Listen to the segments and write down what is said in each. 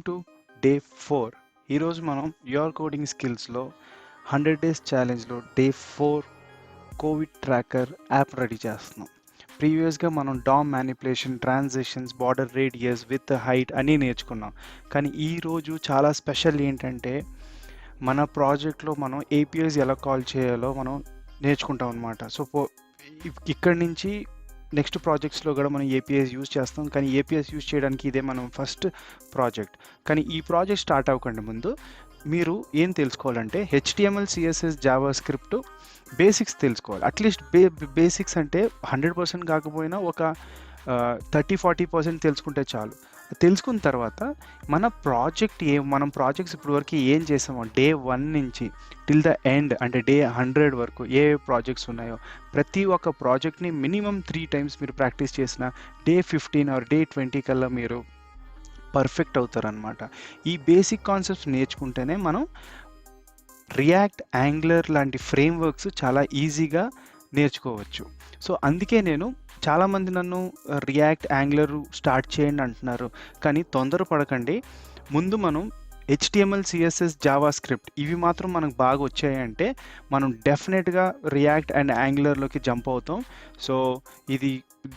To day 4. ఈరోజు మనం your coding స్కిల్స్లో 100 డేస్ ఛాలెంజ్లో day 4 covid tracker app ready చేస్తున్నాం. ప్రీవియస్గా మనం DOM manipulation, transitions, border radius, width height అన్నీ నేర్చుకున్నాం. కానీ ఈరోజు చాలా స్పెషల్ ఏంటంటే మన ప్రాజెక్ట్లో మనం ఏపీఐస్ ఎలా కాల్ చేయాలో మనం నేర్చుకుంటాం అనమాట. సో ఇక్కడి నుంచి నెక్స్ట్ ప్రాజెక్ట్స్లో కూడా మనం ఏపీఐస్ యూజ్ చేస్తాం. కానీ ఏపీఐస్ యూజ్ చేయడానికి ఇదే మనం ఫస్ట్ ప్రాజెక్ట్. కానీ ఈ ప్రాజెక్ట్ స్టార్ట్ అవ్వకుండా ముందు మీరు ఏం తెలుసుకోవాలంటే HTML, CSS, Java script basics తెలుసుకోవాలి. అట్లీస్ట్ బేసిక్స్ అంటే 100% కాకపోయినా ఒక 30-40% తెలుసుకుంటే చాలు. తెలుసుకున్న తర్వాత మనం ప్రాజెక్ట్స్ ఇప్పటివరకు ఏం చేసామో డే 1 నుంచి టిల్ ద ఎండ్ అంటే డే 100 వరకు ఏ ప్రాజెక్ట్స్ ఉన్నాయో ప్రతి ఒక్క ప్రాజెక్ట్ని మినిమం 3 times మీరు ప్రాక్టీస్ చేసిన డే 15 ఆర్ డే 20 కల్లా మీరు పర్ఫెక్ట్ అవుతారనమాట. ఈ బేసిక్ కాన్సెప్ట్స్ నేర్చుకుంటేనే మనం రియాక్ట్, యాంగులర్ లాంటి ఫ్రేమ్వర్క్స్ చాలా ఈజీగా నేర్చుకోవచ్చు. సో అందుకే చాలామంది నన్ను రియాక్ట్, యాంగులర్ స్టార్ట్ చేయండి అంటున్నారు. కానీ తొందరపడకండి. ముందు మనం హెచ్టిఎంఎల్, సిఎస్ఎస్, జావా స్క్రిప్ట్ ఇవి మాత్రం మనకు బాగా వచ్చాయంటే మనం డెఫినెట్గా రియాక్ట్ అండ్ యాంగులర్లోకి జంప్ అవుతాం. So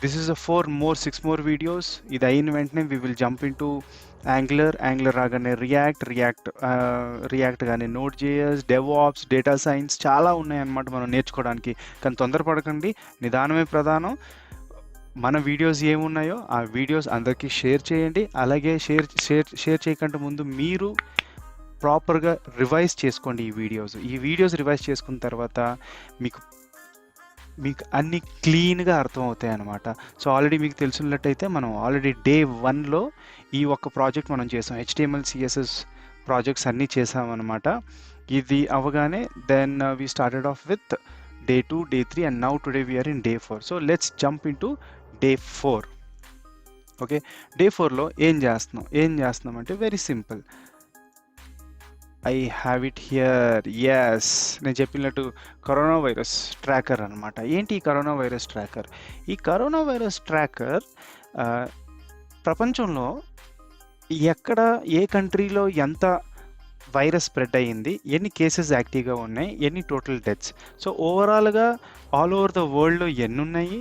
this is 6 more videos. ఇది అయిన వెంటనే we will jump into angular రాగానే రియాక్ట్ కానీ node JS, devops, data science చాలా ఉన్నాయన్నమాట మనం నేర్చుకోవడానికి. కానీ తొందరపడకండి, నిదానమే ప్రధానం. మన వీడియోస్ ఏమున్నాయో ఆ వీడియోస్ అందరికీ షేర్ చేయండి. అలాగే షేర్ చేయకుండా ముందు మీరు ప్రాపర్గా రివైజ్ చేసుకోండి ఈ వీడియోస్ రివైజ్ చేసుకున్న తర్వాత మీకు అన్ని క్లీన్గా అర్థమవుతాయి అన్నమాట. సో ఆల్రెడీ మీకు తెలిసినట్టయితే మనం ఆల్రెడీ డే 1లో ఈ ఒక్క ప్రాజెక్ట్ మనం చేసాం. హెచ్టిఎంఎల్, సిఎస్ఎస్ ప్రాజెక్ట్స్ అన్నీ చేసామన్నమాట. ఇది అవగానే then we started off with day 2, day 3 and now today we are in day 4. So let's jump into day 4. Okay, day 4లో ఏం చేస్తున్నాం అంటే very simple. I have it here. Yes, నేను చెప్పినట్టు కరోనా వైరస్ ట్రాకర్ అనమాట. ఏంటి ఈ corona virus tracker? ఈ కరోనా వైరస్ ట్రాకర్ ప్రపంచంలో ఎక్కడ, ఏ కంట్రీలో ఎంత వైరస్ స్ప్రెడ్ అయ్యింది, ఎన్ని కేసెస్ యాక్టివ్గా ఉన్నాయి, ఎన్ని టోటల్ డెత్స్, సో ఓవరాల్గా ఆల్ ఓవర్ ద వరల్డ్లో ఎన్ని ఉన్నాయి,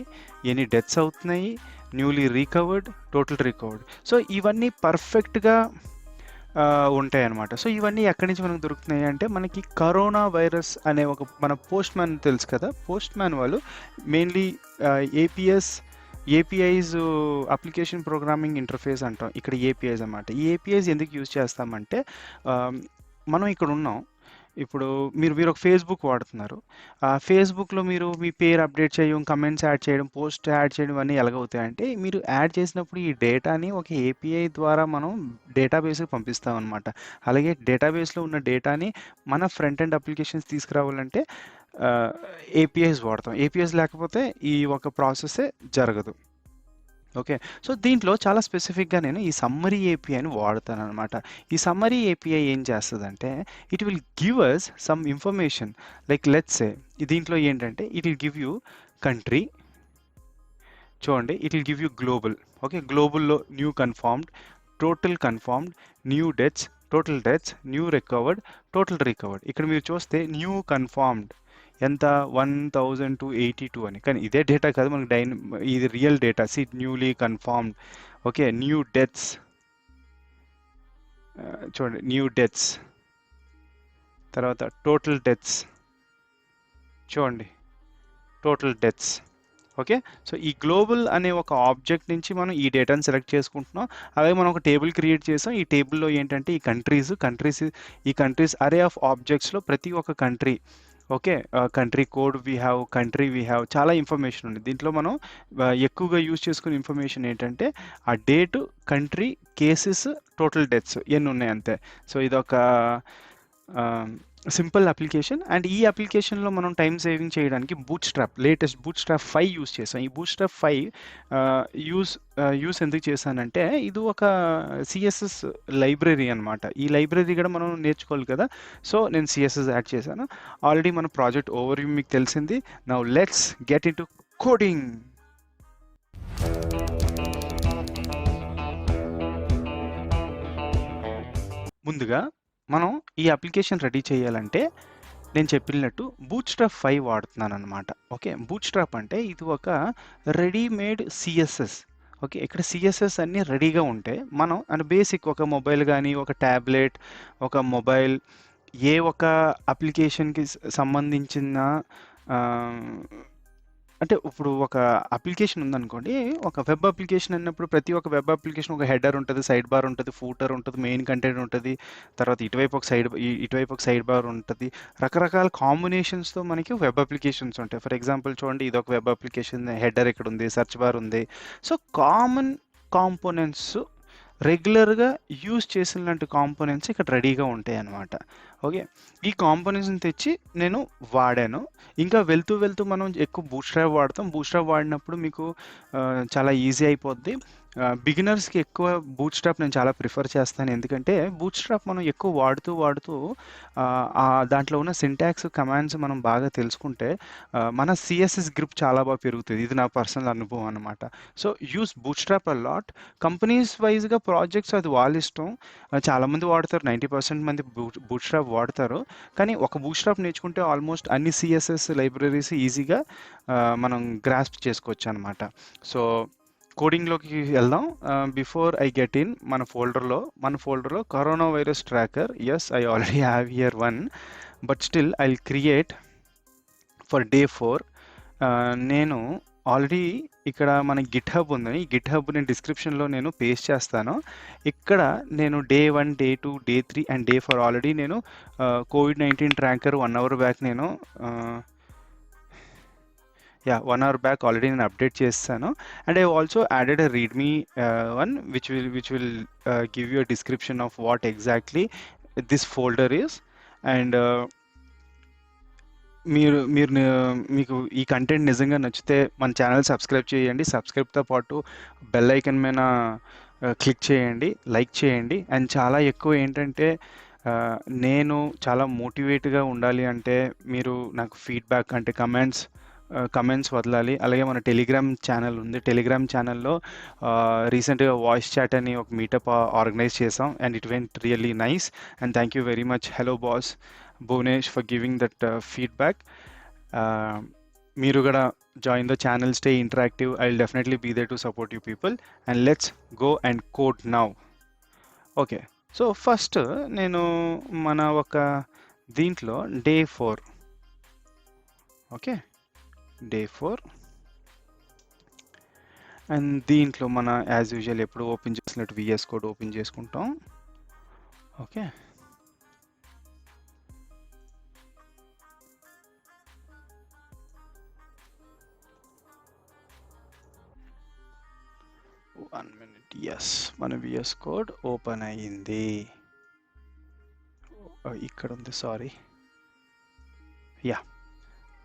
ఎన్ని డెత్స్ అవుతున్నాయి, newly recovered, total recovered. So ఇవన్నీ పర్ఫెక్ట్గా ఉంటాయి అన్నమాట. సో ఇవన్నీ ఎక్కడి నుంచి మనకు దొరుకుతున్నాయి అంటే మనకి కరోనా వైరస్ అనే మన పోస్ట్ మ్యాన్ తెలుసు కదా, పోస్ట్ మ్యాన్ వాళ్ళు mainly APIs application programming interface అంటాం. ఇక్కడ ఏపీఐస్ అన్నమాట. ఈ ఏపీఐస్ ఎందుకు యూజ్ చేస్తామంటే మనం ఇక్కడ ఉన్నాం. ఇప్పుడు మీరు ఒక ఫేస్బుక్ వాడుతున్నారు. ఫేస్బుక్లో మీరు మీ పేరు అప్డేట్ చేయడం, కమెంట్స్ యాడ్ చేయడం, పోస్ట్ యాడ్ చేయడం అన్నీ ఎలాగవుతాయంటే మీరు యాడ్ చేసినప్పుడు ఈ డేటాని ఒక ఏపీఐ ద్వారా మనం డేటాబేస్కి పంపిస్తాం అనమాట. అలాగే డేటాబేస్లో ఉన్న డేటాని మన ఫ్రంట్ ఎండ్ అప్లికేషన్స్ తీసుకురావాలంటే ఏపీఐస్ వాడతాం. ఏపీఐస్ లేకపోతే ఈ ఒక ప్రాసెసే జరగదు. ఓకే, సో దీంట్లో చాలా స్పెసిఫిక్గా నేను ఈ సమ్మరీ ఏపీఐని వాడతాను అనమాట. ఈ సమ్మరీ ఏపీఐ ఏం చేస్తుందంటే it will give us some information. Like let's say దీంట్లో ఏంటంటే it will give you country. చూడండి, it will give you global. Okay, గ్లోబల్లో new confirmed, total confirmed, new deaths, total deaths, new recovered, total recovered. ఇక్కడ మీరు చూస్తే new confirmed ఎంత 1282 అని. కానీ ఇదే డేటా కాదు మనకి, ఇది real data. Newly confirmed. Okay, new deaths చూడండి, న్యూ డెత్స్, తర్వాత టోటల్ డెత్స్ చూడండి, టోటల్ డెత్స్. ఓకే, సో ఈ గ్లోబల్ అనే ఒక ఆబ్జెక్ట్ నుంచి మనం ఈ డేటాను సెలెక్ట్ చేసుకుంటున్నాం. అలాగే మనం ఒక టేబుల్ క్రియేట్ చేసాం. ఈ టేబుల్లో ఏంటంటే ఈ కంట్రీస్ అరే ఆఫ్ ఆబ్జెక్ట్స్లో ప్రతి ఒక్క country, okay, country code we have చాలా ఇన్ఫర్మేషన్ ఉంది. దీంట్లో మనం ఎక్కువగా యూజ్ చేసుకునే ఇన్ఫర్మేషన్ ఏంటంటే ఆ date, country, cases, total deaths ఎన్ని ఉన్నాయి అంతే. సో ఇదొక సింపుల్ అప్లికేషన్. అండ్ ఈ అప్లికేషన్లో మనం టైం సేవింగ్ చేయడానికి లేటెస్ట్ బూట్స్ట్రాప్ 5 యూస్ చేసాం. ఈ బూట్స్ట్రాప్ 5 యూస్ ఎందుకు చేశానంటే ఇది ఒక సిఎస్ఎస్ లైబ్రరీ అనమాట. ఈ లైబ్రరీ కూడా మనం నేర్చుకోవాలి కదా. సో నేను సిఎస్ఎస్ యాడ్ చేశాను. ఆల్రెడీ మన ప్రాజెక్ట్ ఓవర్వ్యూ మీకు తెలిసింది. Now let's get in to coding. ముందుగా మనం ఈ అప్లికేషన్ రెడీ చేయాలంటే నేను చెప్పినట్టు బూట్‌స్ట్రాప్ 5 వాడుతున్నాననమాట. ఓకే. బూట్‌స్ట్రాప్ అంటే ఇది ఒక రెడీమేడ్ సీఎస్ఎస్. ఓకే. ఇక్కడ సీఎస్ఎస్ అన్నీ రెడీగా ఉంటాయి. మనం బేసిక్ ఒక మొబైల్ గానీ, ఒక టాబ్లెట్, ఒక మొబైల్ ఏ ఒక అప్లికేషన్‌కి సంబంధించిన ఆహ్, అంటే ఇప్పుడు ఒక అప్లికేషన్ ఉందనుకోండి. ఒక వెబ్ అప్లికేషన్ అన్నప్పుడు ప్రతి ఒక్క వెబ్ అప్లికేషన్ ఒక హెడర్ ఉంటది, సైడ్ బార్ ఉంటది, ఫూటర్ ఉంటది, మెయిన్ కంటెంట్ ఉంటది. తర్వాత ఇటువైపు ఒక సైడ్ బార్ ఉంటది. రకరకాల కాంబినేషన్స్‌తో మనకి వెబ్ అప్లికేషన్స్ ఉంటాయి. ఫర్ ఎగ్జాంపుల్ చూడండి ఇదొక వెబ్ అప్లికేషన్ హెడర్ ఇక్కడుంది, సెర్చ్ బార్ ఉంది. సో, కామన్ కాంపోనెంట్స్ రెగ్యులర్‌గా యూజ్ చేసినలాంటి కాంపోనెంట్స్ ఇక్కడ రెడీగా ఉంటాయన్నమాట. ఓకే. ఈ కాంపోనెంట్స్‌ని తెచ్చి నేను వాడాను. ఇంకా వెళ్తూ మనం ఎక్కువ బూట్‌స్ట్రాప్ వాడతాం. బూట్‌స్ట్రాప్ వాడినప్పుడు మీకు చాలా ఈజీ అయిపోద్ది. బిగినర్స్‌కి ఎక్కువ బూట్‌స్ట్రాప్ నేను చాలా ప్రిఫర్ చేస్తాను. ఎందుకంటే బూట్‌స్ట్రాప్ మనం ఎక్కువ వాడుతూ దాంట్లో ఉన్న సింటాక్స్, కమాండ్స్ మనం బాగా తెలుసుకుంటే మన సీఎస్ఎస్ గ్రిప్ చాలా బాగా పెరుగుతది. ఇది నా పర్సనల్ అనుభవం అన్నమాట. So, use bootstrap a lot. Companies వైస్‌గా ప్రాజెక్ట్స్ అది వాళ్ళిష్టం. చాలామంది వాడతారు. 90% మంది బూట్‌స్ట్రాప్ వాడతారు. కానీ ఒక బూట్‌స్ట్రాప్ నేర్చుకుంటే ఆల్మోస్ట్ అన్ని సీఎస్ఎస్ లైబ్రరీస్ ఈజీగా మనం గ్రాస్ప్ చేసుకోవచ్చనమాట. సో, కోడింగ్‌లోకి వెళ్దాం. బిఫోర్ ఐ గెట్ ఇన్ మన ఫోల్డర్‌లో corona virus tracker. Yes, I already have here one. But still I will create for day 4. నేను ఆల్రెడీ ఇక్కడ మన గిట్‌హబ్ ఉంది. ఈ గిట్‌హబ్ నేను డిస్క్రిప్షన్‌లో నేను పేస్ట్ చేస్తాను. ఇక్కడ నేను day 1, day 2, day 3 and day 4 already నేను కోవిడ్-19 ట్రాకర్ 1 అవర్ బ్యాక్ నేను ఆహ్, 1 అవర్ బ్యాక్ ఆల్రెడీ నేను అప్డేట్ చేసేసాను. And I also added a readme one which will give you a description of what exactly this folder is. And మీరు మీరు నే మీకు ఈ కంటెంట్ నిజంగా నచ్చితే మన ఛానల్ సబ్స్క్రైబ్ చేయండి. సబ్స్క్రైబ్‌తో పాటు బెల్ ఐకాన్ మీద క్లిక్ చేయండి, లైక్ చేయండి. అండ్ చాలా ఎక్కువ ఏంటంటే నేను చాలా మోటివేట్‌గా ఉండాలి అంటే మీరు నాకు ఫీడ్‌బ్యాక్ అంటే కమెంట్స్ వదలాలి. అలాగే మన టెలిగ్రామ్ ఛానల్ ఉంది. టెలిగ్రామ్ ఛానల్‌లో రీసెంట్‌గా వాయిస్ చాట్ అని ఒక మీటప్ ఆర్గనైజ్ చేసాం. And it went really nice. And thank you very much. Hello boss Bhunesh for giving that feedback. మీరు కూడా join the channel, stay interactive. I'll definitely be there to support you people. And let's go and code now. Okay. So, first నేను మన ఒక దీంట్లో day 4. Okay. Day 4 and దీంట్లో మన as usual ఎప్పుడు open చేసినట్టు విఎస్ కోడ్ ఓపెన్ చేసుకుంటాం. Okay. One minute. Yes, మన విఎస్ కోడ్ ఓపెన్ అయ్యింది. ఇక్కడ ఉంది, సారీ.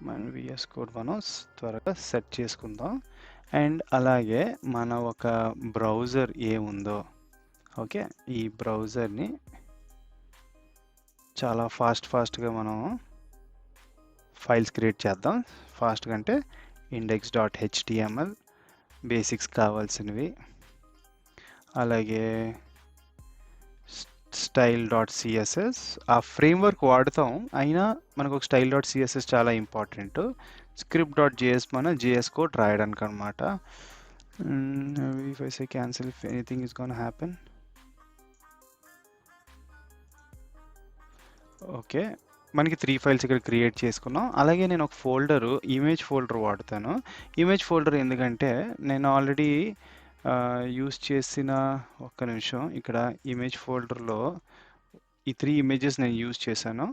మన విఎస్ కోడ్ మనం త్వరగా సెట్ చేసుకుందాం. అండ్ అలాగే మన ఒక బ్రౌజర్ ఏముందో, ఓకే, ఈ బ్రౌజర్ని చాలా ఫాస్ట్గా మనం ఫైల్స్ క్రియేట్ చేద్దాం. ఫాస్ట్గా అంటే index.html బేసిక్స్ కావాల్సినవి, అలాగే style.css. ఆ ఫ్రేమ్వర్క్ వాడుతాం, అయినా మనకు ఒక style.css చాలా ఇంపార్టెంట్. script.js మన js కోడ్ రాయడానికి అనమాట. If I say cancel, if anything is gonna happen. Okay. మనకి 3 ఫైల్స్ ఇక్కడ క్రియేట్ చేసుకున్నాం. అలాగే నేను ఒక ఇమేజ్ ఫోల్డర్ వాడతాను. ఇమేజ్ ఫోల్డర్ ఎందుకంటే నేను ఆల్రెడీ యూజ్ చేసిన, ఒక్క నిమిషం, ఇక్కడ ఇమేజ్ ఫోల్డర్లో ఈ 3 ఇమేజెస్ నేను యూజ్ చేశాను.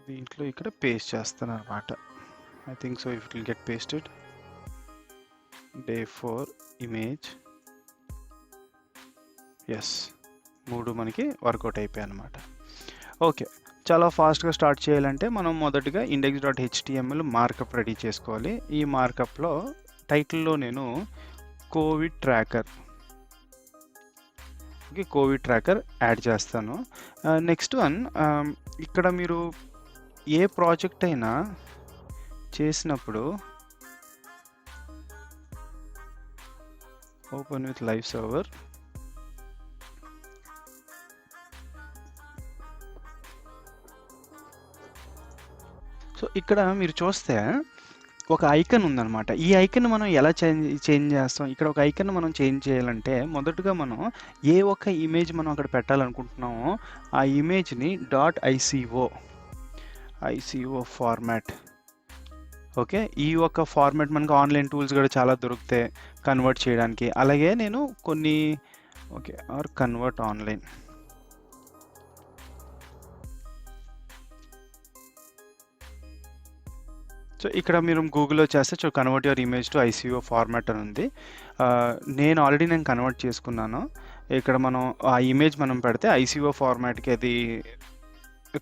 దీంట్లో ఇక్కడ పేస్ట్ చేస్తాను అనమాట. I think so it will get pasted. Day 4 image. Yes, 3 మనకి వర్కౌట్ అయిపోయాయి అనమాట. ఓకే. చాలా ఫాస్ట్గా స్టార్ట్ చేయాలంటే మనం మొదటగా index.html మార్కప్ రెడీ చేసుకోవాలి. ఈ మార్కప్లో టైటిల్లో నేను కోవిడ్ ట్రాకర్ యాడ్ చేస్తాను. నెక్స్ట్ వన్, ఇక్కడ మీరు ఏ ప్రాజెక్ట్ అయినా చేసినప్పుడు open with live server. So ఇక్కడ మీరు చూస్తే ఒక ఐకన్ ఉందన్నమాట. ఈ ఐకన్ మనం ఎలా చేంజ్ చేస్తాం? ఇక్కడ ఒక ఐకన్ మనం చేంజ్ చేయాలంటే మొదటగా మనం ఏ ఒక్క ఇమేజ్ మనం అక్కడ పెట్టాలనుకుంటున్నామో ఆ ఇమేజ్‌ని .ico ఫార్మాట్. ఓకే. ఈ ఒక్క ఫార్మాట్ మనకు ఆన్‌లైన్ టూల్స్ కూడా చాలా దొరుకుతాయి కన్వర్ట్ చేయడానికి. అలాగే నేను కొన్ని okay or convert online. So ఇక్కడ మీరు గూగుల్‌లో చేస్తే convert your image to ICO format అని ఉంది. నేను కన్వర్ట్ చేసుకున్నాను. ఇక్కడ మనం ఆ ఇమేజ్ మనం పెడితే ఐసీఓ ఫార్మాట్‌కి అది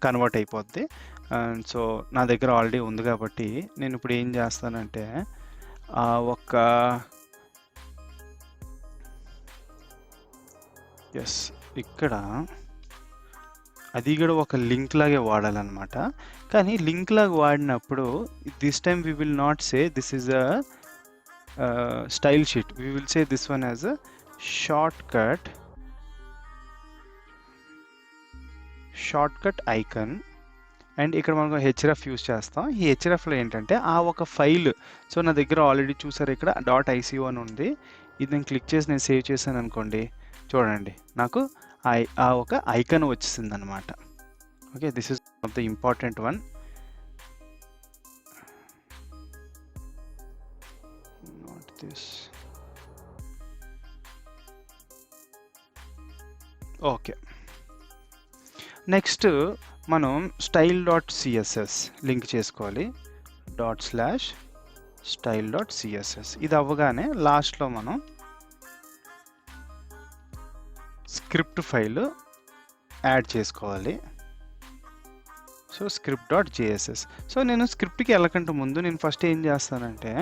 కన్వర్ట్ అయిపోద్ది. సో నా దగ్గర ఆల్రెడీ ఉంది కాబట్టి నేను ఇప్పుడు ఏం చేస్తానంటే ఒక్క ఇక్కడ అది కూడా ఒక లింక్ లాగే వాడాలన్నమాట. కానీ లింక్ లాగా వాడినప్పుడు this time we will not say this is a style sheet. We will say this one as a shortcut icon. And ఇక్కడ మనం హెచ్రఫ్ యూస్ చేస్తాం. ఈ హెచ్రఫ్లో ఏంటంటే ఆ ఒక ఫైల్, సో నా దగ్గర ఆల్రెడీ చూసారు ఇక్కడ .ico అని ఉంది. ఇది నేను క్లిక్ చేసి నేను సేవ్ చేశాను అనుకోండి, చూడండి నాకు ఆ ఒక ఐకన్ వచ్చేసింది అనమాట. Okay, this is of the important one. Not this. Okay, next మనం style.css లింక్ చేసుకోవాలి. .style.css. ఇది అవ్వగానే లాస్ట్లో మనం స్క్రిప్ట్ ఫైల్ యాడ్ చేసుకోవాలి. So script.jss. సో నేను స్క్రిప్ట్కి వెళ్ళకంటే ముందు నేను ఫస్ట్ ఏం చేస్తానంటే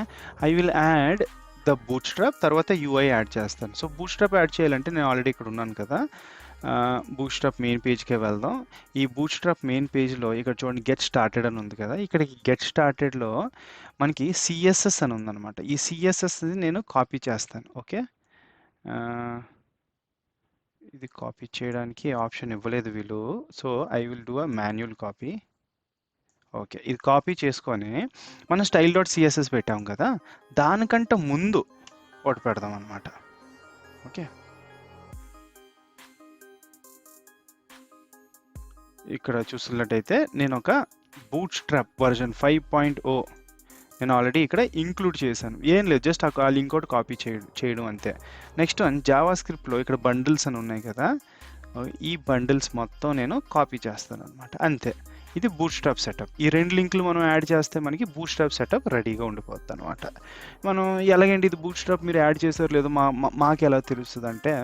I will add the bootstrap, తర్వాత UI యాడ్ చేస్తాను. సో బూట్స్ట్రాప్ యాడ్ చేయాలంటే నేను ఆల్రెడీ ఇక్కడ ఉన్నాను కదా, బూట్స్ట్రాప్ మెయిన్ పేజ్కే వెళ్దాం. ఈ బూట్స్ట్రాప్ మెయిన్ పేజ్లో ఇక్కడ చూడండి గెట్ స్టార్టెడ్ అని ఉంది కదా, ఇక్కడికి గెట్ స్టార్టెడ్లో మనకి CSS అని ఉందన్నమాట. ఈ CSSని నేను కాపీ చేస్తాను. ఓకే, ఇది కాపీ చేయడానికి ఆప్షన్ ఇవ్వలేదు వీళ్ళు, so I will do a manual copy. Okay, ఇది కాపీ చేసుకొని మనం style.css పెట్టాం కదా, దానికంటే ముందు ఒకటి పెడదాం అనమాట. ఓకే, ఇక్కడ చూసినట్టయితే నేను ఒక బూట్స్ట్రాప్ వర్జన్ 5.0 నేను ఆల్రెడీ ఇక్కడ ఇంక్లూడ్ చేశాను. ఏం లేదు, జస్ట్ ఆ లింక్ ఒకటి కాపీ చేయడం అంతే. నెక్స్ట్ జావా స్క్రిప్ట్లో ఇక్కడ బండిల్స్ అని ఉన్నాయి కదా, ఈ బండిల్స్ మొత్తం నేను కాపీ చేస్తాను అనమాట, అంతే. ఇది బూట్స్ట్రాప్ సెటప్. ఈ రెండు లింకులు మనం యాడ్ చేస్తే మనకి బూట్స్ట్రాప్ సెటప్ రెడీగా ఉండిపోద్ది అనమాట. మనం ఎలాగంటే ఇది బూట్స్ట్రాప్ మీరు యాడ్ చేసారు లేదో మాకు ఎలా తెలుస్తుంది అంటే,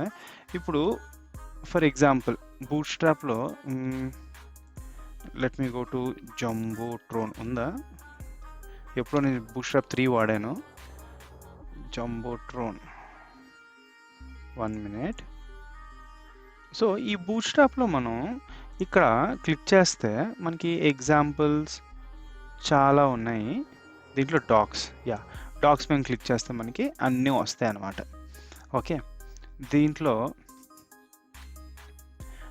ఇప్పుడు ఫర్ ఎగ్జాంపుల్ బూట్స్ట్రాప్లో let me go to jumbotron ఉందా, ఎప్పుడో నేను బూట్స్ట్రాప్ 3 వాడాను. జంబోట్రోన్ 1 minute. సో ఈ బూట్స్ట్రాప్లో మనం ఇక్కడ క్లిక్ చేస్తే మనకి ఎగ్జాంపుల్స్ చాలా ఉన్నాయి. దీంట్లో డాక్స్ మేము క్లిక్ చేస్తే మనకి అన్నీ వస్తాయి అన్నమాట. ఓకే, దీంట్లో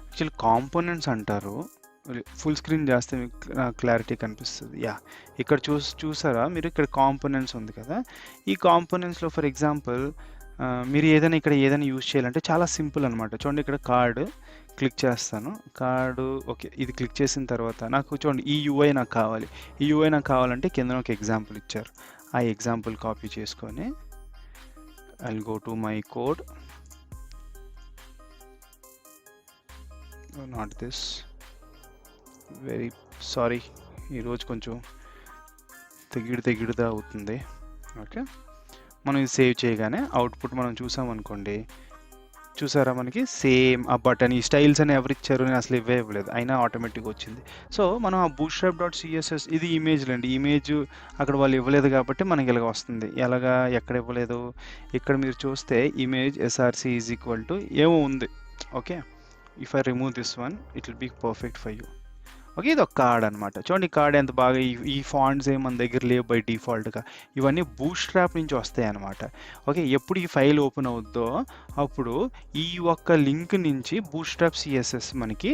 యాక్చువల్లీ కాంపోనెంట్స్ అంటారు. ఫుల్ స్క్రీన్ చేస్తే మీకు క్లారిటీ కనిపిస్తుంది. ఇక్కడ చూసారా మీరు, ఇక్కడ కాంపోనెంట్స్ ఉంది కదా, ఈ కాంపోనెంట్స్లో ఫర్ ఎగ్జాంపుల్ మీరు ఇక్కడ ఏదైనా యూజ్ చేయాలంటే చాలా సింపుల్ అనమాట. చూడండి ఇక్కడ కార్డు క్లిక్ చేస్తాను, కార్డు. ఓకే, ఇది క్లిక్ చేసిన తర్వాత నాకు చూడండి ఈ UI నాకు కావాలి. ఈ UI నాకు కావాలంటే కింద ఒక ఎగ్జాంపుల్ ఇచ్చారు, ఆ ఎగ్జాంపుల్ కాపీ చేసుకొని I will go to my code. Not this, very sorry, ఈరోజు కొంచెం తెగిడిదా అవుతుంది. ఓకే, మనం ఇది సేవ్ చేయగానే అవుట్పుట్ మనం చూసామనుకోండి, చూసారా మనకి సేమ్ ఆ బటన్, ఈ స్టైల్స్ అని ఎవరు ఇచ్చారు, నేను అసలు ఇవ్వలేదు, అయినా ఆటోమేటిక్గా వచ్చింది. సో మనం ఆ bootstrap.css ఇది ఇమేజ్లు అండి, ఇమేజ్ అక్కడ వాళ్ళు ఇవ్వలేదు కాబట్టి మనకి ఇలాగ వస్తుంది. ఎలాగా, ఎక్కడ ఇవ్వలేదు, ఇక్కడ మీరు చూస్తే image src is equal to ఏమో ఉంది. Okay, if I remove this one it will be perfect for you. Okay, ఇది ఒక కార్డ్ అనమాట. చూడండి ఈ కార్డ్ ఎంత బాగా, ఈ ఫాంట్స్ ఏమి మన దగ్గర లేవు బై డిఫాల్ట్గా, ఇవన్నీ బూట్స్ట్రాప్ నుంచి వస్తాయి అనమాట. ఓకే, ఎప్పుడు ఈ ఫైల్ ఓపెన్ అవుద్దో అప్పుడు ఈ ఒక్క లింక్ నుంచి బూట్స్ట్రాప్ సిఎస్ఎస్ మనకి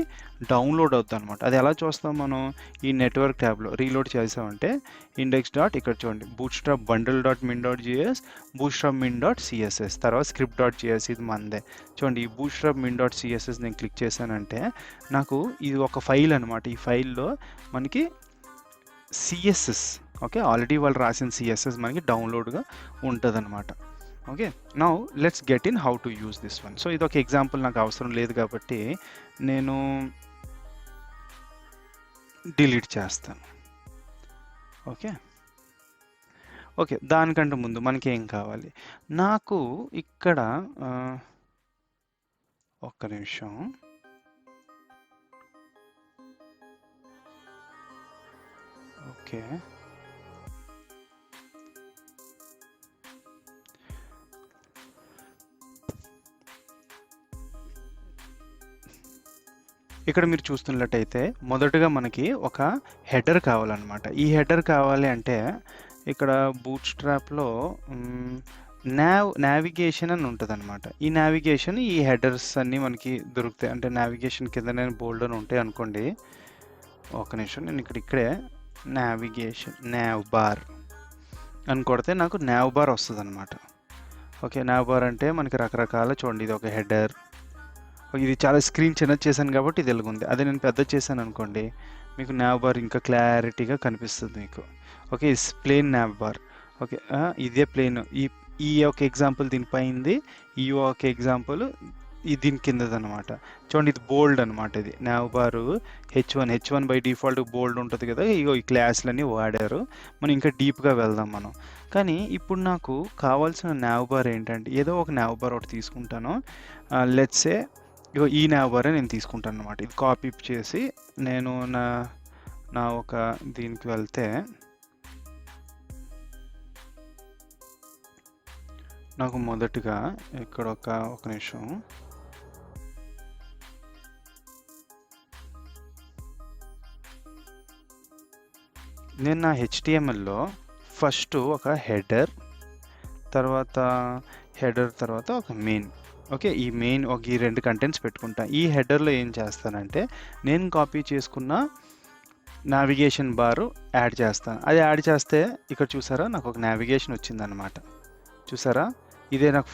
డౌన్లోడ్ అవుతుంది అనమాట. అది ఎలా చూస్తాం మనం, ఈ నెట్వర్క్ ట్యాబ్లో రీలోడ్ చేసామంటే ఇండెక్స్ డాట్, ఇక్కడ చూడండి bootstrap bundle dot min dot JS, bootstrap min dot CSS, తర్వాత స్క్రిప్ట్ డాట్ జిఎస్, ఇది మందే. చూడండి ఈ బూట్స్ట్రాప్ మిన్ డాట్ సిఎస్ఎస్ నేను క్లిక్ చేశానంటే నాకు ఇది ఒక ఫైల్ అనమాట. ఈ ఫైల్లో మనకి సిఎస్ఎస్, ఓకే, ఆల్రెడీ వాళ్ళు రాసిన సిఎస్ఎస్ మనకి డౌన్లోడ్గా ఉంటుంది అనమాట. Okay, now let's get in how to use this one. So ఇది ఒక ఎగ్జాంపుల్, నాకు అవసరం లేదు కాబట్టి నేను డిలీట్ చేస్తాను. ఓకే ఓకే, దానికంటే ముందు మనకి ఏం కావాలి, నాకు ఇక్కడ ఒక్క నిమిషం. ఓకే, ఇక్కడ మీరు చూస్తున్నట్టయితే మొదటగా మనకి ఒక హెడర్ కావాలన్నమాట. ఈ హెడర్ కావాలి అంటే ఇక్కడ బూట్స్ట్రాప్లో నావిగేషన్ అని ఉంటుంది అనమాట. ఈ నావిగేషన్, ఈ హెడర్స్ అన్నీ మనకి దొరుకుతాయి. అంటే నావిగేషన్ కింద నేను బోల్డ్ అని ఉంటాయి అనుకోండి. ఒక నిమిషం, నేను ఇక్కడే నావిగేషన్ నావ్ బార్ అని కొడితే నాకు నావ్ బార్ వస్తుంది అనమాట. ఓకే, నావ్ బార్ అంటే మనకి రకరకాల, చూడండి ఇది ఒక హెడర్. ఇది చాలా స్క్రీన్ చిన్నది చేశాను కాబట్టి ఇది ఎలాగుంది. అదే నేను పెద్ద చేశాను అనుకోండి మీకు నావ్ బార్ ఇంకా క్లారిటీగా కనిపిస్తుంది మీకు. ఓకే, ఇది ప్లేన్ నావ్ బార్. ఓకే, ఇదే ప్లేన్. ఈ ఒక ఎగ్జాంపుల్ దీనిపైంది, ఈ ఒక ఎగ్జాంపుల్ ఇది దీని కిందదనమాట. చూడండి ఇది బోల్డ్ అనమాట. ఇది now bar H1 by default బోల్డ్ ఉంటుంది కదా. ఇగో ఈ క్లాసులన్నీ వాడారు. మనం ఇంకా డీప్గా వెళ్దాం మనం. కానీ ఇప్పుడు నాకు కావాల్సిన నావ్ బార్ ఏంటంటే, ఏదో ఒక నావ్ బార్ ఒకటి తీసుకుంటాను. లెట్సే ఇగో ఈ నావ్ బారే నేను తీసుకుంటాను అనమాట. ఇది కాపీ చేసి నేను నా ఒక దీనికి వెళ్తే నాకు మొదటిగా ఇక్కడ ఒక నిమిషం, నేను నా HTMLలో ఫస్ట్ ఒక హెడర్ తర్వాత ఒక మెయిన్. ఓకే, ఈ మెయిన్ ఈ రెండు కంటెంట్స్ పెట్టుకుంటా. ఈ హెడర్లో ఏం చేస్తానంటే నేను కాపీ చేసుకున్న నావిగేషన్ బారు యాడ్ చేస్తాను. అది యాడ్ చేస్తే ఇక్కడ చూసారా నాకు ఒక నావిగేషన్ వచ్చిందనమాట. చూసారా, ఇదే నాకు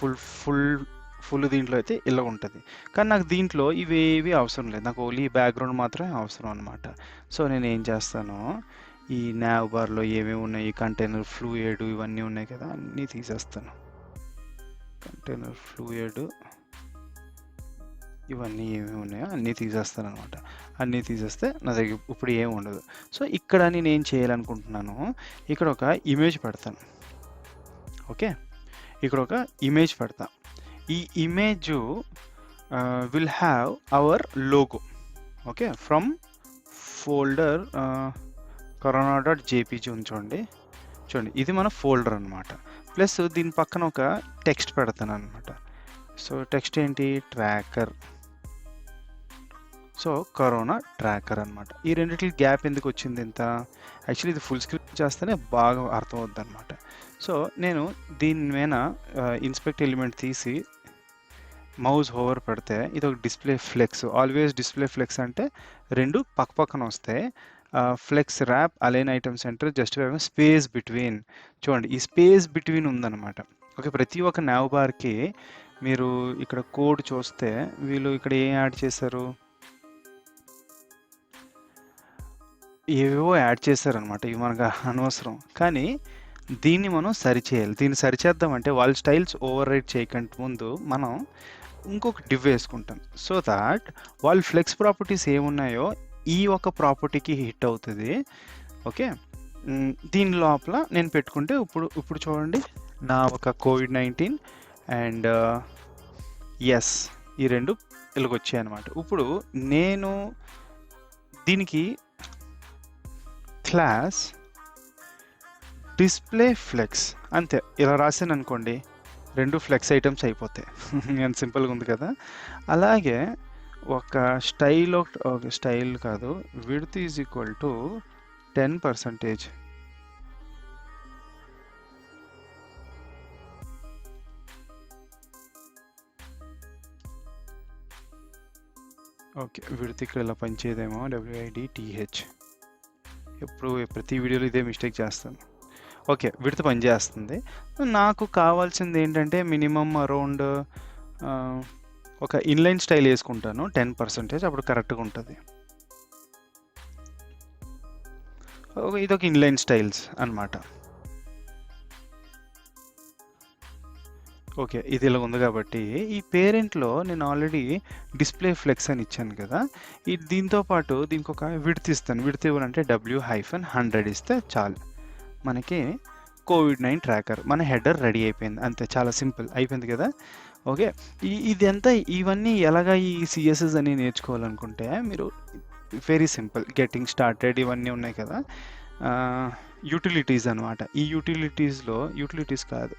ఫుల్ దీంట్లో అయితే ఇలా ఉంటుంది. కానీ నాకు దీంట్లో ఇవేవి అవసరం లేదు, నాకు ఓన్లీ బ్యాక్గ్రౌండ్ మాత్రమే అవసరం అనమాట. సో నేను ఏం చేస్తాను, ఈ నావ్ బార్లో ఏమేమి ఉన్నాయి, కంటైనర్ ఫ్లూయిడ్ ఇవన్నీ ఉన్నాయి కదా, అన్నీ తీసేస్తాను. కంటైనర్ ఫ్లూయిడ్ ఇవన్నీ ఏమేమి ఉన్నాయో అన్నీ తీసేస్తాను అనమాట. అన్నీ తీసేస్తే నా దగ్గర ఇప్పుడు ఏమి ఉండదు. సో ఇక్కడ నేను ఏం చేయాలనుకుంటున్నాను, ఇక్కడ ఒక ఇమేజ్ పెడతాను. ఓకే, ఇక్కడ ఒక ఇమేజ్ పెడతా. ఈ image will have our logo. Okay, from folder corona.jpg చూడండి. ఇది మన ఫోల్డర్ అనమాట. ప్లస్ దీని పక్కన ఒక టెక్స్ట్ పెడతాను అనమాట. సో టెక్స్ట్ ఏంటి, ట్రాకర్. సో కరోనా ట్రాకర్ అనమాట. ఈ రెండింటికి గ్యాప్ ఎందుకు వచ్చింది ఇంత, యాక్చువల్లీ ఇది ఫుల్ స్క్రీన్ చేస్తేనే బాగా అర్థమవుద్ది అనమాట. సో నేను దీని మీద ఇన్స్పెక్ట్ ఎలిమెంట్ తీసి మౌస్ హోవర్ పెడితే ఇది ఒక display flex. Always display flex అంటే రెండు పక్కన వస్తాయి. Flex wrap align item center just space between. చూడండి ఈ స్పేస్ బిట్వీన్ ఉందన్నమాట. ఓకే, ప్రతి ఒక్క నావ్ బార్కి మీరు ఇక్కడ కోడ్ చూస్తే వీళ్ళు ఇక్కడ ఏం యాడ్ చేశారు, ఏవేవో యాడ్ చేశారనమాట. ఇవి మనకు అనవసరం, కానీ దీన్ని మనం సరిచేయాలి. దీన్ని సరిచేద్దామంటే వాళ్ళ స్టైల్స్ ఓవర్ రైట్ చేయకంటే ముందు మనం ఇంకొక డివ్ వేసుకుంటాం. సో దాట్ వాళ్ళ ఫ్లెక్స్ ప్రాపర్టీస్ ఏమున్నాయో ఈ ఒక ప్రాపర్టీకి హిట్ అవుతుంది. ఓకే, దీని లోపల నేను పెట్టుకుంటే ఇప్పుడు చూడండి నా ఒక COVID-19 అండ్ ఎస్ ఈ రెండు ఇలాగొచ్చాయి అనమాట. ఇప్పుడు నేను దీనికి క్లాస్ డిస్ప్లే ఫ్లెక్స్ అంతే ఇలా రాసాను అనుకోండి, రెండు ఫ్లెక్స్ ఐటమ్స్ అయిపోతాయి. ఎంత సింపుల్గా ఉంది కదా. అలాగే ఒక స్టైల్ ఓకే, స్టైల్ కాదు, width is equal to 10%. Okay, width ఇక్కడ ఇలా పనిచేయదేమో, WIDTH. ఎప్పుడు ప్రతి వీడియోలో ఇదే మిస్టేక్ చేస్తాను. ఓకే, విడ్త్ పనిచేస్తుంది. నాకు కావాల్సింది ఏంటంటే మినిమం అరౌండ్ ఒక ఇన్లైన్ స్టైల్ వేసుకుంటాను 10%, అప్పుడు కరెక్ట్గా ఉంటుంది. ఇదొక ఇన్లైన్ స్టైల్స్ అన్నమాట. ఓకే, ఇది ఇలా ఉంది కాబట్టి ఈ పేరెంట్లో నేను ఆల్రెడీ డిస్ప్లే ఫ్లెక్స్ అని ఇచ్చాను కదా, దీంతో పాటు దీనికి ఒక విడ్త్ ఇస్తాను. విడ్త్ ఇవ్వాలంటే W-100 ఇస్తే చాలు, మనకి COVID-19 ట్రాకర్ మన హెడర్ రెడీ అయిపోయింది. అంతే, చాలా సింపుల్ అయిపోయింది కదా. ఓకే, ఇదంతా ఇవన్నీ ఎలాగా ఈ CSS అని నేర్చుకోవాలనుకుంటే మీరు వెరీ సింపుల్, గెట్టింగ్ స్టార్టెడ్ ఇవన్నీ ఉన్నాయి కదా, యూటిలిటీస్ అనమాట. ఈ యూటిలిటీస్ కాదు,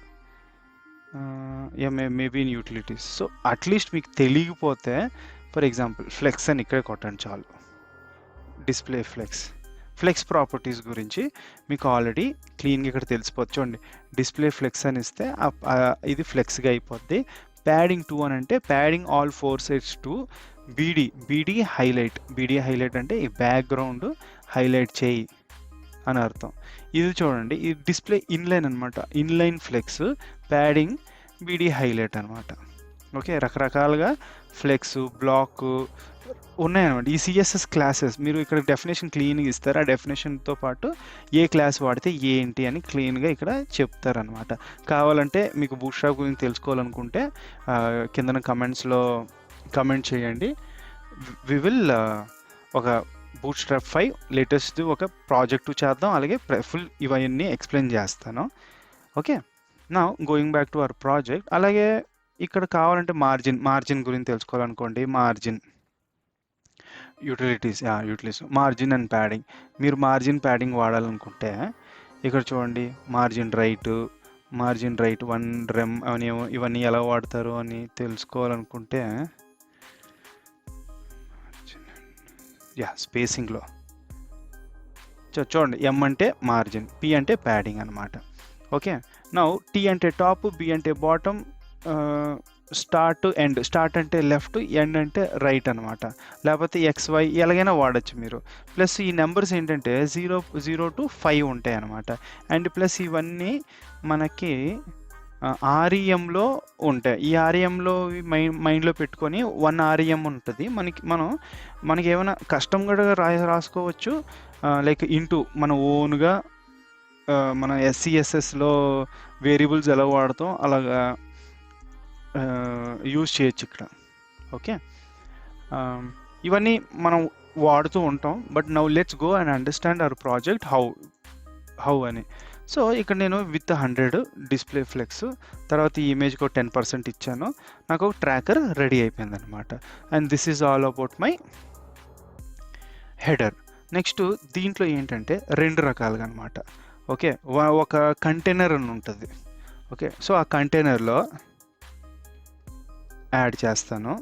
maybe in utilities. So at least మీకు తెలియకపోతే ఫర్ ఎగ్జాంపుల్ ఫ్లెక్స్ అని ఇక్కడే కొట్టండి చాలు. డిస్ప్లే ఫ్లెక్స్ ప్రాపర్టీస్ గురించి మీకు ఆల్రెడీ క్లీన్గా ఇక్కడ తెలిసిపోవచ్చు. చూడండి, డిస్ప్లే ఫ్లెక్స్ అని ఇస్తే ఇది ఫ్లెక్స్గా అయిపోద్ది. ప్యాడింగ్ 2 అని అంటే padding all 4 sides to beedi highlight అంటే ఈ బ్యాక్గ్రౌండ్ హైలైట్ చేయి అని అర్థం. ఇది చూడండి, ఈ డిస్ప్లే ఇన్లైన్ అనమాట, inline flex padding BD highlight అనమాట. ఓకే, రకరకాలుగా ఫ్లెక్స్ బ్లాక్ ఉన్నాయన్నమాట. ఈ CSS క్లాసెస్ మీరు ఇక్కడ డెఫినేషన్ క్లీన్గా ఇస్తారు. ఆ డెఫినేషన్తో పాటు ఏ క్లాస్ వాడితే ఏంటి అని క్లీన్గా ఇక్కడ చెప్తారనమాట. కావాలంటే మీకు బూట్స్ట్రాప్ గురించి తెలుసుకోవాలనుకుంటే కిందన కమెంట్స్లో కమెంట్ చేయండి. వి విల్ ఒక బూట్స్ట్రాప్ 5 లేటెస్ట్ ఒక ప్రాజెక్టు చేద్దాం, అలాగే ఫుల్ ఇవన్నీ ఎక్స్ప్లెయిన్ చేస్తాను. ఓకే, నా going back to our project. అలాగే ఇక్కడ కావాలంటే మార్జిన్ గురించి తెలుసుకోవాలనుకోండి, margin utilities margin and padding. మీరు మార్జిన్ ప్యాడింగ్ వాడాలనుకుంటే ఇక్కడ చూడండి, మార్జిన్ రైట్ 1 rem అని ఇవన్నీ ఎలా వాడతారు అని తెలుసుకోవాలనుకుంటే స్పేసింగ్లో చూడండి, M అంటే మార్జిన్, P అంటే ప్యాడింగ్ అనమాట. ఓకే, నౌ T అంటే టాప్, B అంటే బాటమ్, స్టార్ట్ అంటే లెఫ్ట్, ఎండ్ అంటే రైట్ అనమాట. లేకపోతే XY ఎలాగైనా వాడచ్చు మీరు. ప్లస్ ఈ నెంబర్స్ ఏంటంటే 0 to 5 ఉంటాయి అనమాట. అండ్ ప్లస్ ఇవన్నీ మనకి REMలో ఉంటాయి. ఈ REMలో మైండ్లో పెట్టుకొని 1 REM ఉంటుంది. మనకి ఏమైనా కష్టం కూడా రాసుకోవచ్చు, లైక్ ఇంటూ మన ఓన్గా మన SCSSలో వేరియబుల్స్ ఎలా వాడతాం అలాగా యూజ్ చేయొచ్చు ఇక్కడ. ఓకే, ఇవన్నీ మనం వాడుతూ ఉంటాం. But now let's go and understand our project how అని. సో ఇక్కడ నేను విత్ 100 డిస్ప్లే ఫ్లెక్స్ తర్వాత ఈ ఇమేజ్కి ఒక 10% ఇచ్చాను, నాకు ఒక ట్రాకర్ రెడీ అయిపోయింది అనమాట. And this is all about my header. Next దీంట్లో ఏంటంటే 2 రకాలుగా అనమాట. ఓకే, ఒక కంటైనర్ అని ఉంటుంది. ఓకే, సో ఆ కంటైనర్లో యాడ్ చేస్తాను.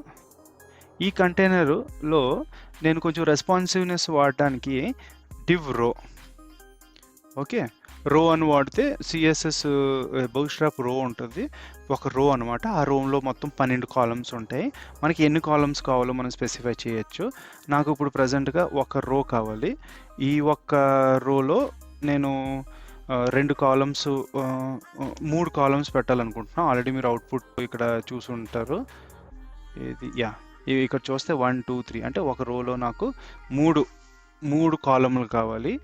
ఈ కంటైనర్లో నేను కొంచెం రెస్పాన్సివ్నెస్ వాడడానికి div row. ఓకే, రో అని వాడితే CSS బూట్స్ట్రాప్ రో ఉంటుంది, ఒక రో అనమాట. ఆ రోలో మొత్తం 12 కాలమ్స్ ఉంటాయి. మనకి ఎన్ని కాలమ్స్ కావాలో మనం స్పెసిఫై చేయొచ్చు. నాకు ఇప్పుడు ప్రజెంట్గా ఒక రో కావాలి. ఈ ఒక్క రోలో నేను 2 కాలమ్స్ 3 కాలమ్స్ పెట్టాలనుకుంటున్నాను. ఆల్రెడీ మీరు అవుట్పుట్ ఇక్కడ చూసి ఉంటారు. ఇక్కడ చూస్తే 1 2 3 అంటే ఒక రోలో నాకు 3 కాలమ్లు కావాలి.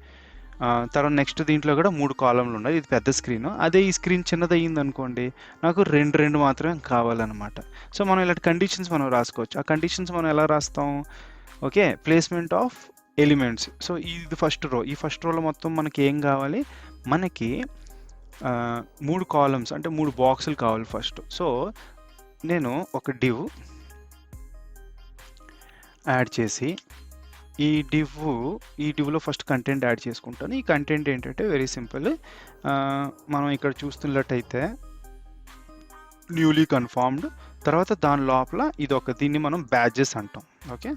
తర్వాత నెక్స్ట్ దీంట్లో కూడా 3 కాలమ్లు ఉన్నాయి. ఇది పెద్ద స్క్రీన్. అదే ఈ స్క్రీన్ చిన్నది అయ్యింది అనుకోండి, నాకు 2 మాత్రమే కావాలన్నమాట. సో మనం ఇలాంటి కండిషన్స్ మనం రాసుకోవచ్చు. ఆ కండిషన్స్ మనం ఎలా రాస్తాం? Okay, placement of elements. So ఇది ఫస్ట్ రో. ఈ ఫస్ట్ రోలో మొత్తం మనకి ఏం కావాలి? మనకి 3 కాలమ్స్ అంటే 3 బాక్సులు కావాలి ఫస్ట్. సో నేను ఒక డివ్ యాడ్ చేసి ఈ డివ్లో ఫస్ట్ కంటెంట్ యాడ్ చేసుకుంటాను. ఈ కంటెంట్ ఏంటంటే వెరీ సింపుల్. మనం ఇక్కడ చూస్తున్నట్టయితే న్యూలీ కన్ఫర్మ్డ్ తర్వాత దాని లోపల దీన్ని మనం బ్యాడ్జెస్ అంటాం. ఓకే,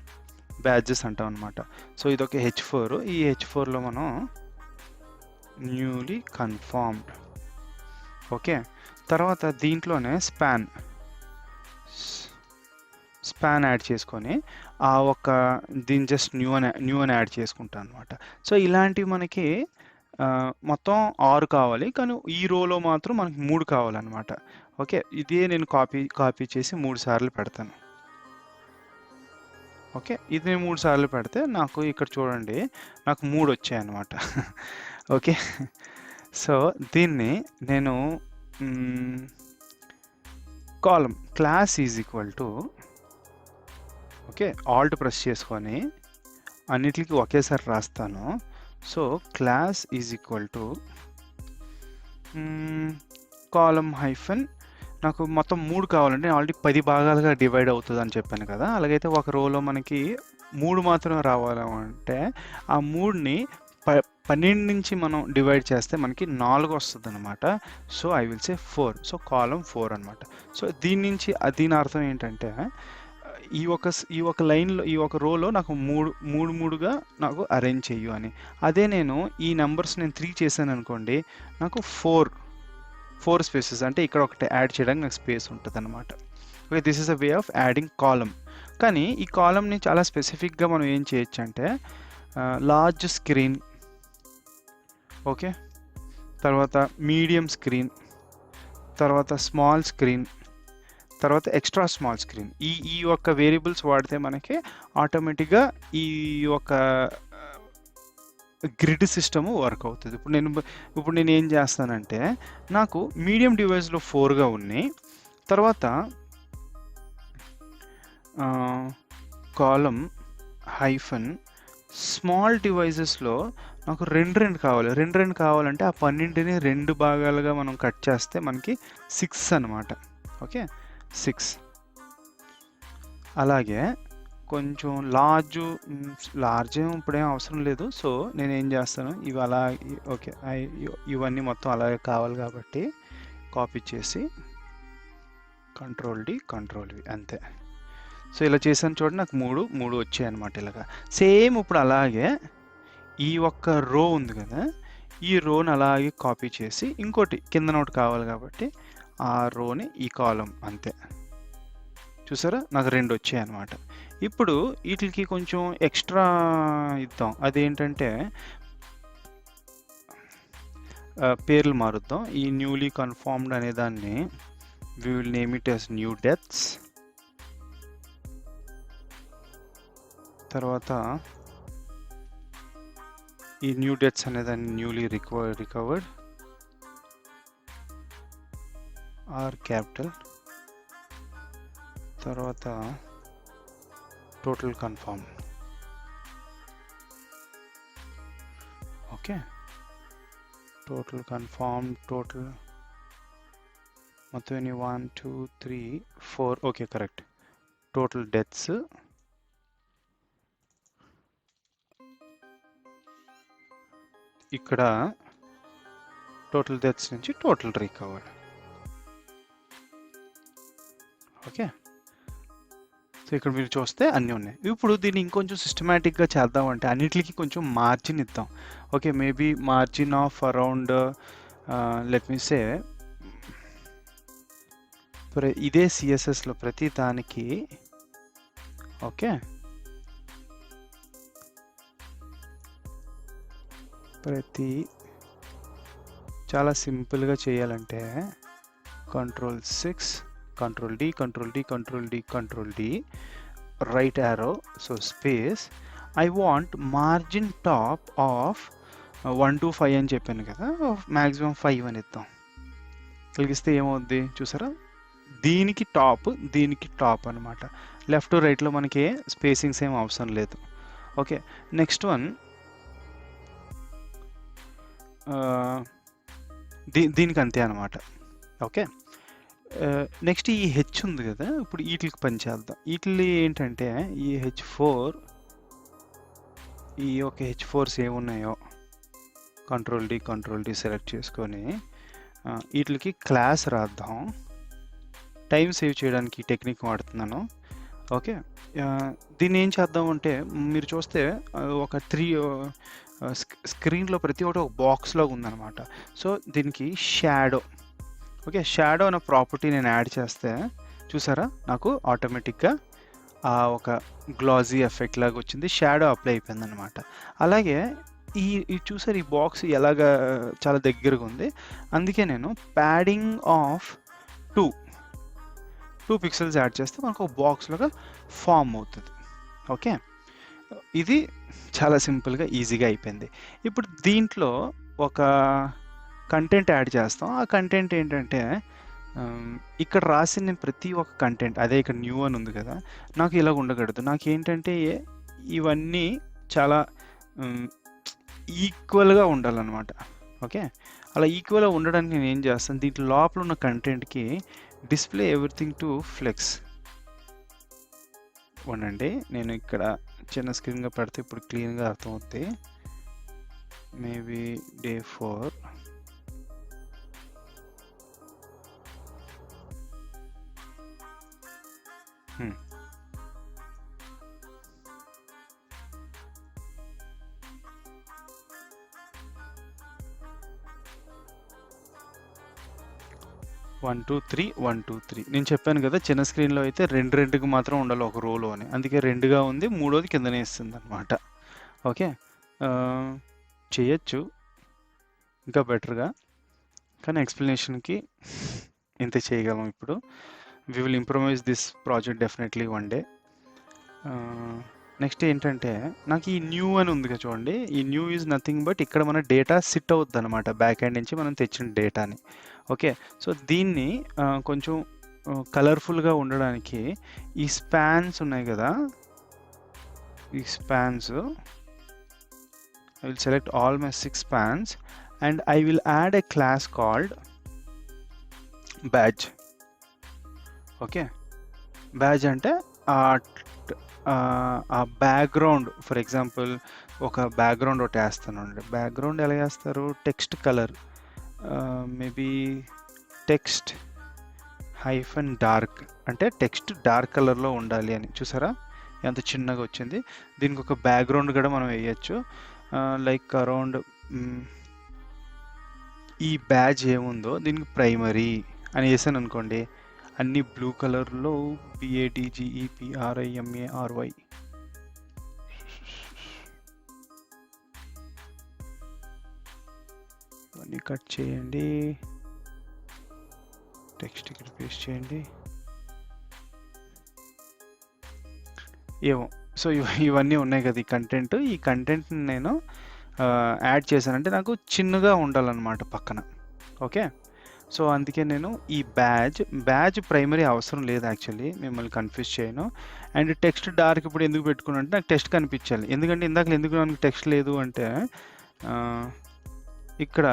బ్యాడ్జెస్ అంటాం అనమాట. సో ఇదొక H4. ఈ H4లో మనం న్యూలీ కన్ఫర్మ్డ్. ఓకే, తర్వాత దీంట్లోనే స్పాన్ యాడ్ చేసుకొని దీన్ని జస్ట్ న్యూ అని యాడ్ చేసుకుంటాను అనమాట. సో ఇలాంటివి మనకి మొత్తం 6 కావాలి, కానీ ఈ రోలో మాత్రం మనకి 3 కావాలన్నమాట. ఓకే, ఇదే నేను కాపీ చేసి 3 సార్లు పెడతాను. ఓకే, ఇది నేను 3 సార్లు పెడితే నాకు ఇక్కడ చూడండి, నాకు 3 వచ్చాయన్నమాట. ఓకే, సో దీన్ని నేను column class is equal to, okay, Alt press చేసుకొని అన్నిటికీ ఒకేసారి రాస్తాను. So class is equal to column hyphen, నాకు మొత్తం 3 కావాలంటే ఆల్రెడీ 10 భాగాలుగా డివైడ్ అవుతుంది అని చెప్పాను కదా. అలాగైతే ఒక రోలో మనకి 3 మాత్రం రావాలంటే ఆ 3ని 12 నుంచి మనం డివైడ్ చేస్తే మనకి 4 వస్తుంది అనమాట. So I will say 4. So column 4 అనమాట. సో దీని అర్థం ఏంటంటే ఈ ఒక లైన్లో ఈ ఒక రోలో నాకు మూడుగా నాకు అరేంజ్ చెయ్యు అని. అదే నేను ఈ నెంబర్స్ నేను 3 చేశాను అనుకోండి, నాకు 4 స్పేసెస్, అంటే ఇక్కడ ఒకటి యాడ్ చేయడానికి నాకు స్పేస్ ఉంటుంది అనమాట. Okay, this is a way of adding column. కానీ ఈ కాలమ్ని చాలా స్పెసిఫిక్గా మనం ఏం చేయొచ్చు అంటే లార్జ్ స్క్రీన్, ఓకే, తర్వాత మీడియం స్క్రీన్, తర్వాత స్మాల్ స్క్రీన్, తర్వాత ఎక్స్ట్రా స్మాల్ స్క్రీన్, ఈ యొక్క వేరియబుల్స్ వాడితే మనకి ఆటోమేటిక్గా ఈ యొక్క గ్రిడ్ సిస్టము వర్క్ అవుతుంది. ఇప్పుడు నేను ఏం చేస్తానంటే, నాకు మీడియం డివైస్లో 4గా ఉన్నాయి, తర్వాత కాలమ్ హైఫన్ స్మాల్ డివైజెస్లో నాకు 2 కావాలంటే ఆ 12ని 2 భాగాలుగా మనం కట్ చేస్తే మనకి 6 అనమాట. ఓకే, 6. అలాగే కొంచెం లార్జ్ ఇప్పుడేం అవసరం లేదు. సో నేను ఏం చేస్తాను, ఇవి అలా, ఓకే, ఇవన్నీ మొత్తం అలాగే కావాలి కాబట్టి కాపీ చేసి కంట్రోల్ వి అంతే. సో ఇలా చేశాను చూడండి, నాకు 3 వచ్చాయి అనమాట. ఇలాగా సేమ్ ఇప్పుడు అలాగే ఈ ఒక్క రో ఉంది కదా, ఈ రోని అలాగే కాపీ చేసి ఇంకోటి కింద నోట్ కావాలి కాబట్టి ఆ రోని ఈ కాలం అంతే. చూసారా, నాకు 2 వచ్చాయి అనమాట. ఇప్పుడు వీటికి కొంచెం ఎక్స్ట్రా ఇద్దాం. అదేంటంటే పేర్లు మారుద్దాం. ఈ న్యూలీ కన్ఫర్మ్డ్ అనే దాన్ని we will name it as new deaths. తర్వాత ఈ న్యూ డెత్స్ అనేదాన్ని న్యూలీ రికవర్డ్ ఆర్ క్యాపిటల్. తర్వాత total confirm. Okay, total confirm, total మొత్తం 1 2 3 4. Okay, correct. టోటల్ డెత్స్, ఇక్కడ టోటల్ డెత్స్ నుంచి టోటల్ రికవర్డ్. ఓకే, సో ఇక్కడ మీరు చూస్తే అన్నీ ఉన్నాయి. ఇప్పుడు దీన్ని ఇంకొంచెం సిస్టమేటిక్గా చేద్దామంటే అన్నిటికీ కొంచెం మార్జిన్ ఇద్దాం. Okay, maybe margin of around let me say, ఇదే సిఎస్ఎస్లో ప్రతి దానికి, ఓకే, చాలా సింపుల్గా చేయాలంటే Ctrl+6, Ctrl+D, right arrow, so space. I want margin top of 1 to 5 అని చెప్పాను కదా, మ్యాక్సిమం 5 అని ఇద్దాం. కలిగిస్తే ఏమవుద్ది చూసారా, దీనికి టాప్ అనమాట. లెఫ్ట్ రైట్లో మనకి స్పేసింగ్స్ ఏం అవసరం లేదు. ఓకే, నెక్స్ట్ వన్, దీనికి అంతే అనమాట. ఓకే, నెక్స్ట్ ఈ హెచ్ ఉంది కదా, ఇప్పుడు వీటికి పని చేద్దాం. వీటి ఏంటంటే ఈ H4s ఏమున్నాయో Ctrl+D సెలెక్ట్ చేసుకొని వీటికి క్లాస్ రాద్దాం. టైం సేవ్ చేయడానికి ఈ టెక్నిక్ వాడుతున్నాను. ఓకే. దీన్ని ఏం చేద్దామంటే మీరు చూస్తే ఒక 3 స్క్రీన్‌లో ప్రతి ఒక్కటి ఒక బాక్స్‌లాగా ఉందనమాట. సో, దీనికి షాడో ఓకే. షాడో అనే ప్రాపర్టీ నేను యాడ్ చేస్తే చూసారా? నాకు ఆటోమేటిక్‌గా ఒక గ్లాజీ ఎఫెక్ట్ లాగా వచ్చింది. షాడో అప్లై అయిపోయిందనమాట. అలాగే ఇది చూసారు ఈ బాక్స్ ఎలాగా చాలా దగ్గరగా ఉంది. అందుకే నేను ప్యాడింగ్ ఆఫ్ 2 పిక్సెల్స్ యాడ్ చేస్తే మనకు ఒక బాక్స్ లాగా ఫార్మ్ అవుతుంది. ఓకే. ఇది చాలా సింపుల్‌గా, ఈజీగా అయిపోయింది. ఇప్పుడు దీంట్లో ఒక కంటెంట్ యాడ్ చేస్తాం. ఆ కంటెంట్ ఏంటంటే ఇక్కడ రాసిన ప్రతి ఒక్క కంటెంట్ అదే ఇక్కడ న్యూ అని ఉంది కదా! నాకు ఇలాగ ఉండకూడదు. నాకేంటంటే ఇవన్నీ చాలా ఈక్వల్‌గా ఉండాలనమాట. ఓకే. అలా ఈక్వల్‌గా ఉండడానికి నేనేం చేస్తాను, దీంట్లో లోపల ఉన్న కంటెంట్‌కి డిస్‌ప్లే ఎవ్రీథింగ్ టు ఫ్లెక్స్. ఉండండి. నేను ఇక్కడ చిన్న స్క్రీన్‌గా పెడితే ఇప్పుడు క్లీన్‌గా అర్థమవుద్ది. మేబీ డే 4 హ్మ్. వన్ టూ త్రీ 1, 2, 3 నేను చెప్పాను కదా! చిన్న స్క్రీన్‌లో అయితే 2కి మాత్రం ఉండాలి ఒక రోలో అని. అందుకే 2గా ఉంది. మూడోది కిందనే ఇస్తుందనమాట. ఓకే. చేయొచ్చు ఇంకా బెటర్‌గా. కానీ ఎక్స్‌ప్లనేషన్‌కి ఇంతే చేయగలం ఇప్పుడు. We will improvise this project definitely one day. Next ఏంటంటే నాకు ఈ న్యూ అని ఉంది కదా చూడండి. ఈ న్యూ ఈజ్ నథింగ్ బట్ ఇక్కడ మన డేటా సిట్ అవుద్దనమాట బ్యాక్ ఎండ్ నుంచి మనం తెచ్చిన డేటాని. ఓకే. సో, దీన్ని కొంచెం కలర్‌ఫుల్‌గా ఉండడానికి ఈ స్పాన్స్ ఉన్నాయి కదా! ఈ spans I will select all my 6 spans and I will add a class called badge. Okay. Badge అంటే ఆ బ్యాక్‌గ్రౌండ్ ఫర్ ఎగ్జాంపుల్ ఒక బ్యాక్‌గ్రౌండ్ ఒకటి వేస్తానండి. బ్యాక్‌గ్రౌండ్ ఎలా వేస్తారు? Text colour maybe text hyphen dark అంటే టెక్స్ట్ డార్క్ కలర్‌లో ఉండాలి అని. చూసారా? ఎంత చిన్నగా వచ్చింది. దీనికి ఒక బ్యాక్‌గ్రౌండ్ కూడా మనం వేయొచ్చు. లైక్ అరౌండ్ ఈ బ్యాడ్జ్ ఏముందో దీనికి ప్రైమరీ అని వేసాను అనుకోండి, అన్ని బ్లూ కలర్లో BADGEPRIMARY ఇవన్నీ కట్ చేయండి. టెక్స్ట్ ఇక్కడ పేస్ట్ చేయండి. ఏమో సో ఇవన్నీ ఉన్నాయి కదా ఈ కంటెంట్. ఈ కంటెంట్‌ని నేను యాడ్ చేశానంటే నాకు చిన్నగా ఉండాలన్నమాట పక్కన. ఓకే. సో, అందుకే నేను ఈ బ్యాడ్జ్ ప్రైమరీ అవసరం లేదు యాక్చువల్లీ. మిమ్మల్ని కన్‌ఫ్యూజ్ చేయను. అండ్ టెక్స్ట్ డార్క్ ఇప్పుడు ఎందుకు పెట్టుకున్నానంటే నాకు టెక్స్ట్ కనిపించాలి. ఎందుకంటే ఇందాకల ఎందుకు నాకు టెక్స్ట్ లేదు అంటే ఇక్కడ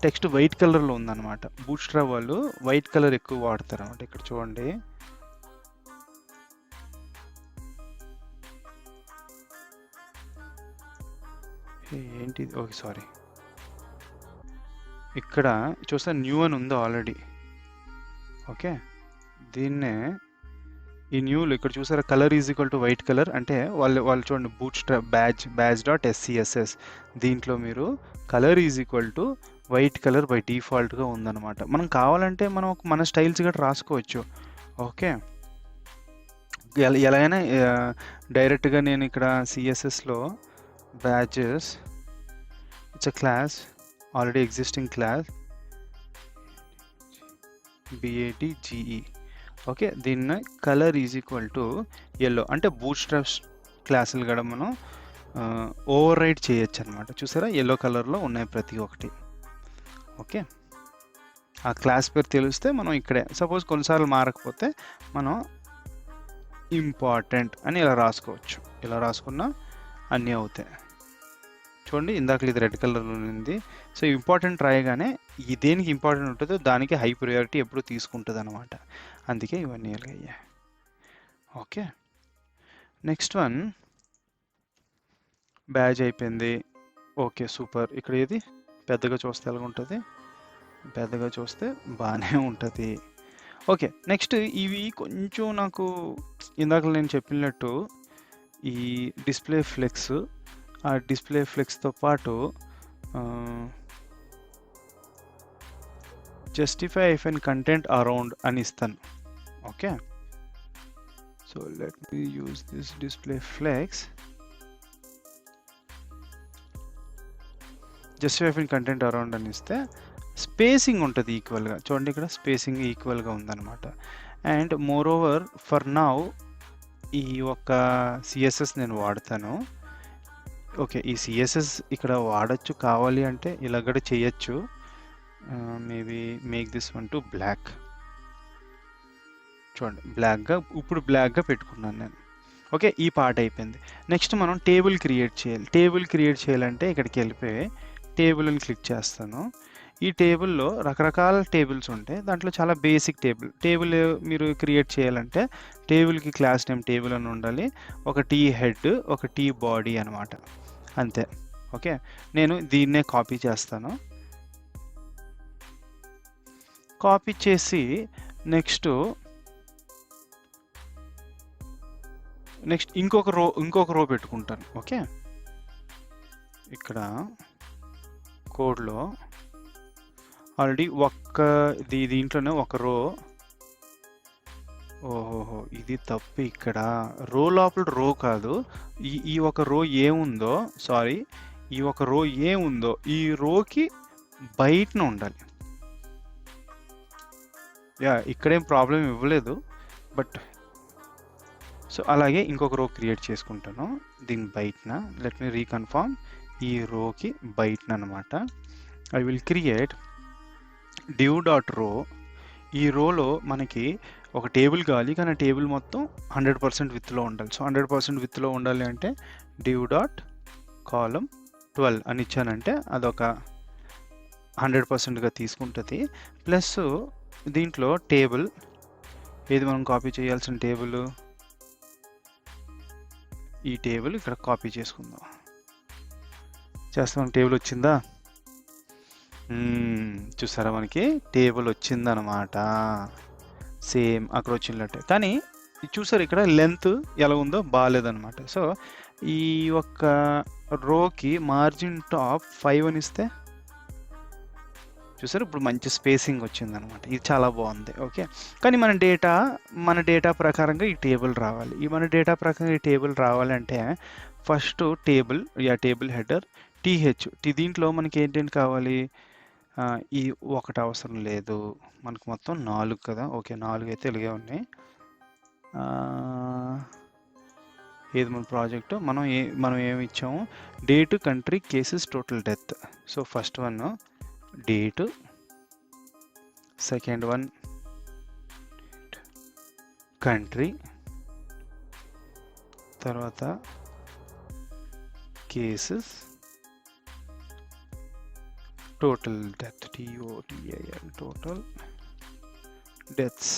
టెక్స్ట్ వైట్ కలర్‌లో ఉందన్నమాట. బూట్‌స్ట్రాప్ వాళ్ళు వైట్ కలర్ ఎక్కువ వాడతారన్నమాట. ఇక్కడ చూడండి. ఏంటిది? ఓకే. సారీ. ఇక్కడ చూస్తే న్యూ అని ఉంది ఆల్రెడీ. ఓకే. దీన్నే ఈ న్యూలో ఇక్కడ చూసారా colour is equal to white colour అంటే వాళ్ళు చూడండి బూట్‌స్ట్రాప్ badge.scss దీంట్లో మీరు colour is equal to white colour by డిఫాల్ట్‌గా ఉందన్నమాట. మనం కావాలంటే మనం మన స్టైల్స్ గట్రా రాసుకోవచ్చు. ఓకే. ఎలాగైనా డైరెక్ట్‌గా నేను ఇక్కడ CSSలో badges it's a class already existing class BADGE okay. దీన్ని colour is equal to yellow అంటే బూట్‌స్ట్రాప్స్ క్లాసులు కూడా మనం ఓవర్ రైడ్ చేయొచ్చు అనమాట. చూసారా యెల్లో కలర్‌లో ఉన్నాయి ప్రతి ఒక్కటి. ఓకే. ఆ క్లాస్ పేరు తెలిస్తే మనం ఇక్కడే సపోజ్ కొన్నిసార్లు మారకపోతే మనం ఇంపార్టెంట్ అని ఇలా రాసుకోవచ్చు. ఇలా రాసుకున్నా అన్నీ అవుతాయి. చూడండి ఇందాక ఇది రెడ్ కలర్‌లో ఉంది. సో, ఇంపార్టెంట్ రాయగానే దేనికి ఇంపార్టెంట్ ఉంటుందో దానికి హై ప్రయారిటీ ఎప్పుడు తీసుకుంటుందన్నమాట. అందుకే ఇవన్నీ ఇలాగయ్యాయి. ఓకే. నెక్స్ట్ వన్ బ్యాడ్జ్ అయిపోయింది. ఓకే. సూపర్. ఇక్కడ ఏది పెద్దగా చూస్తే ఎలాగుంటది? పెద్దగా చూస్తే బానే ఉంటది. ఓకే. నెక్స్ట్ ఇవి కొంచెం నాకు ఇందాక నేను చెప్పినట్టు ఈ డిస్ప్లే ఫ్లెక్స్, ఆ డిస్ప్లే ఫ్లెక్స్‌తో పాటు జస్టిఫై హైఫెన్ కంటెంట్ అరౌండ్ అని ఇస్తాను. Okay. So let me use this display flex. Justify hyphen content around అని ఇస్తే స్పేసింగ్ ఉంటుంది ఈక్వల్గా. చూడండి ఇక్కడ స్పేసింగ్ ఈక్వల్గా ఉందన్నమాట. And more over for now ఈ ఒక సిఎస్ఎస్ నేను వాడతాను. ఓకే, ఈ సిఎస్ఎస్ ఇక్కడ వాడచ్చు, కావాలి అంటే ఇలా కూడా చేయొచ్చు. Maybe make this one to block. చూడండి బ్లాక్గా, ఇప్పుడు బ్లాక్గా పెట్టుకున్నాను నేను. ఓకే, ఈ పార్ట్ అయిపోయింది. నెక్స్ట్ మనం టేబుల్ క్రియేట్ చేయాలి. టేబుల్ క్రియేట్ చేయాలంటే ఇక్కడికి వెళ్ళిపోయి టేబుల్ అని క్లిక్ చేస్తాను. ఈ టేబుల్లో రకరకాల టేబుల్స్ ఉంటాయి. దాంట్లో చాలా బేసిక్ టేబుల్ మీరు క్రియేట్ చేయాలంటే టేబుల్కి క్లాస్ నేమ్ టేబుల్ అని ఉండాలి, ఒక టీ హెడ్, ఒక టీ బాడీ అనమాట, అంతే. ఓకే, నేను దీన్నే కాపీ చేస్తాను. కాపీ చేసి నెక్స్ట్ ఇంకొక రో పెట్టుకుంటాను. ఓకే, ఇక్కడ కోడ్లో ఆల్రెడీ దీంట్లోనే ఒక రో. ఓహోహో, ఇది తప్పు. ఇక్కడ రో లోపల రో కాదు, ఈ ఒక రో ఏముందో, సారీ, ఈ ఒక రో ఏముందో ఈ రోకి బయటన ఉండాలి. యా, ఇక్కడేం ప్రాబ్లం ఇవ్వలేదు, బట్ సో అలాగే ఇంకొక రో క్రియేట్ చేసుకుంటాను దీని బయటన. లెట్ మీ రీకన్ఫర్మ్, ఈ రోకి బయటన అనమాట. I will create div dot రో. ఈ రోలో మనకి ఒక టేబుల్ కావాలి, కానీ టేబుల్ మొత్తం 100% విత్లో ఉండాలి. సో 100% విత్లో ఉండాలి అంటే div డాట్ కాలమ్ 12 అని ఇచ్చానంటే అదొక 100%గా తీసుకుంటుంది. ప్లస్ దీంట్లో టేబుల్ ఏది మనం కాపీ చేయాల్సిన టేబుల్, ఈ టేబుల్ ఇక్కడ కాపీ చేసుకుందాం. చేస్తాం. టేబుల్ వచ్చిందా? చూసారా, మనకి టేబుల్ వచ్చిందనమాట. సేమ్ అక్కడ వచ్చినట్టే, కానీ చూసారు ఇక్కడ లెంత్ ఎలా ఉందో బాగాలేదనమాట. సో ఈ ఒక్క రోకి మార్జిన్ టాప్ 5 అని ఇస్తే చూసారు ఇప్పుడు మంచి స్పేసింగ్ వచ్చిందనమాట. ఇది చాలా బాగుంది. ఓకే, కానీ మన డేటా ప్రకారంగా ఈ టేబుల్ రావాలి. మన డేటా ప్రకారంగా ఈ టేబుల్ రావాలంటే ఫస్ట్ టేబుల్ హెడర్ టీహెచ్. దీంట్లో మనకి ఏంటంటే కావాలి, ఈ ఒకటి అవసరం లేదు, మనకు మొత్తం 4 కదా. ఓకే, 4 అయితే ఇలాగే ఉన్నాయి. ఏది మన ప్రాజెక్ట్, మనం ఏమి ఇచ్చాము, date, country, cases, total death. So first one date, second one country, తర్వాత cases, total death, TOTAL, total deaths.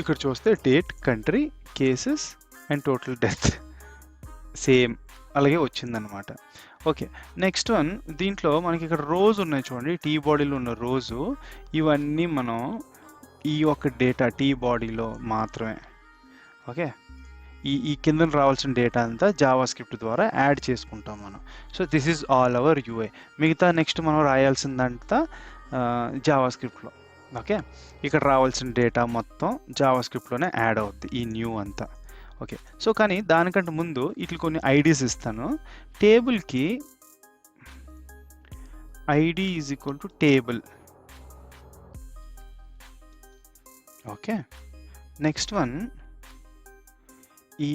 ఇక్కడ చూస్తే date, country, cases and total death same అలాగే వచ్చిందనమాట. ఓకే, నెక్స్ట్ వన్, దీంట్లో మనకి ఇక్కడ రోజ్ ఉన్నాయి చూడండి, టీ బాడీలో ఉన్న రోజు. ఇవన్నీ మనం ఈ యొక్క డేటా టీ బాడీలో మాత్రమే. ఓకే, ఈ కింద రావాల్సిన డేటా అంతా జావా స్క్రిప్ట్ ద్వారా యాడ్ చేసుకుంటాం మనం. So this is all our UI. మిగతా నెక్స్ట్ మనం రాయాల్సిందంతా జావా స్క్రిప్ట్లో. ఓకే, ఇక్కడ రావాల్సిన డేటా మొత్తం జావా స్క్రిప్ట్లోనే యాడ్ అవుద్ది, ఈ న్యూ అంతా. ఓకే, సో కానీ దానికంటే ముందు ఇట్లా కొన్ని ఐడీస్ ఇస్తాను. టేబుల్కి ID is equal to table. Okay, next one, ఈ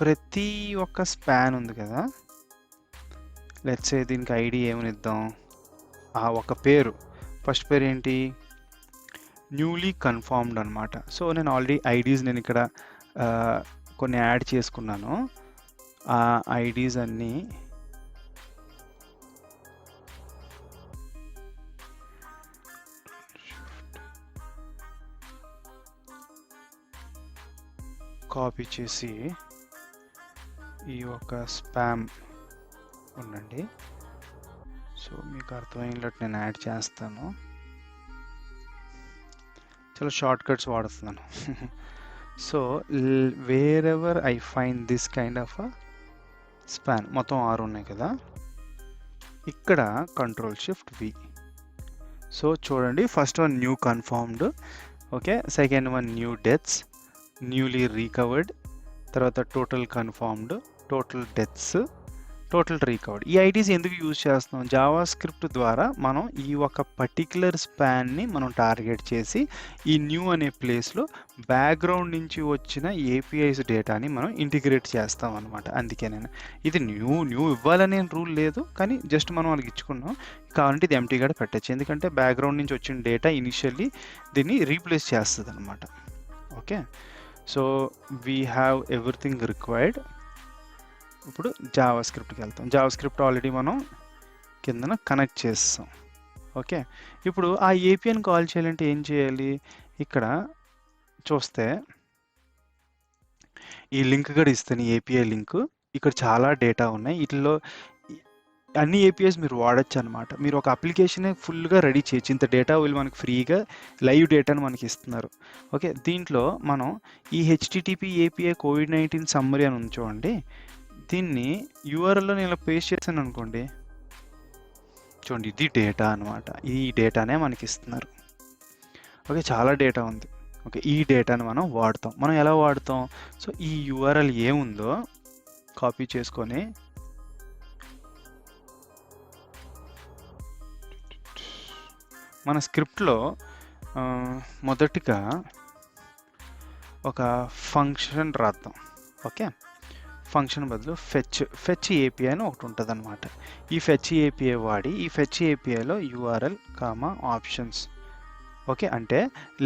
ప్రతి ఒక్క స్పాన్ ఉంది కదా, లెట్స్ సే దీనికి ఐడి ఏమని ఇద్దాం, ఆ ఒక పేరు, ఫస్ట్ పేరు ఏంటి, న్యూలీ కన్ఫర్మ్డ్ అనమాట. సో నేను ఆల్రెడీ ఐడీస్ నేను ఇక్కడ కొన్ని యాడ్ చేసుకున్నాను. ఆ ఐడీస్ అన్నీ కాపీ చేసి ఈ ఒక స్పామ్ ఉండండి. సో మీకు అర్థమైనట్టు నేను యాడ్ చేస్తాను. చాలా షార్ట్ కట్స్ వాడుతున్నాను. So wherever I find this kind of span, మొత్తం 6 ఉన్నాయి కదా, ఇక్కడ Ctrl+Shift+V. సో చూడండి, first one new confirmed, okay, second one new deaths, newly recovered, తర్వాత total confirmed, total deaths, total recovered. ఈ ఐడీస్ ఎందుకు యూజ్ చేస్తున్నాం? జావా స్క్రిప్ట్ ద్వారా మనం ఈ ఒక పర్టిక్యులర్ స్పాన్ని మనం టార్గెట్ చేసి ఈ న్యూ అనే ప్లేస్లో బ్యాక్గ్రౌండ్ నుంచి వచ్చిన ఏపీఐస్ డేటాని మనం ఇంటిగ్రేట్ చేస్తాం అనమాట. అందుకే నేను ఇది న్యూ ఇవ్వాలనే రూల్ లేదు, కానీ జస్ట్ మనం వాళ్ళకి ఇచ్చుకున్నాం. కావాలంటే ఇది ఎంటీ కూడా పెట్టచ్చు, ఎందుకంటే బ్యాక్గ్రౌండ్ నుంచి వచ్చిన డేటా ఇనిషియల్లీ దీన్ని రీప్లేస్ చేస్తుంది అనమాట. Okay, so we have everything required. ఇప్పుడు జావా స్క్రిప్ట్కి వెళ్తాం. జావా స్క్రిప్ట్ ఆల్రెడీ మనం కిందన కనెక్ట్ చేస్తాం. ఓకే, ఇప్పుడు ఆ ఏపీఐని కాల్ చేయాలంటే ఏం చేయాలి? ఇక్కడ చూస్తే ఈ లింక్ కూడా ఇస్తాను, ఏపీఐ లింక్. ఇక్కడ చాలా డేటా ఉన్నాయి, వీటిలో అన్ని ఏపీఐస్ మీరు వాడచ్చు అనమాట. మీరు ఒక అప్లికేషన్ ఫుల్గా రెడీ చేయొచ్చు. ఇంత డేటా వీళ్ళు మనకి ఫ్రీగా లైవ్ డేటాను మనకి ఇస్తున్నారు. ఓకే, దీంట్లో మనం ఈ హెచ్టిటిపి ఏపీఐ కోవిడ్-19 సమ్మరీ అని ఉంది చూడండి, దీన్ని యూఆర్ఎల్లో నేను పేస్ట్ చేశాను అనుకోండి, చూడండి ఇది డేటా అనమాట. ఈ డేటానే మనకి ఇస్తున్నారు. ఓకే, చాలా డేటా ఉంది. ఓకే, ఈ డేటాను మనం వాడతాం. మనం ఎలా వాడతాం? సో ఈ యూఆర్ఎల్ ఏముందో కాపీ చేసుకొని మన స్క్రిప్ట్లో మొదటిగా ఒక ఫంక్షన్ రాద్దాం. ఓకే, ఫంక్షన్ బదులు ఫెచ్ ఏపీఐ అని ఒకటి ఉంటుంది అనమాట. ఈ ఫెచ్ ఏపీఐ వాడి ఈ ఫెచ్ ఏపీఐలో యూఆర్ఎల్ ఆప్షన్స్. ఓకే, అంటే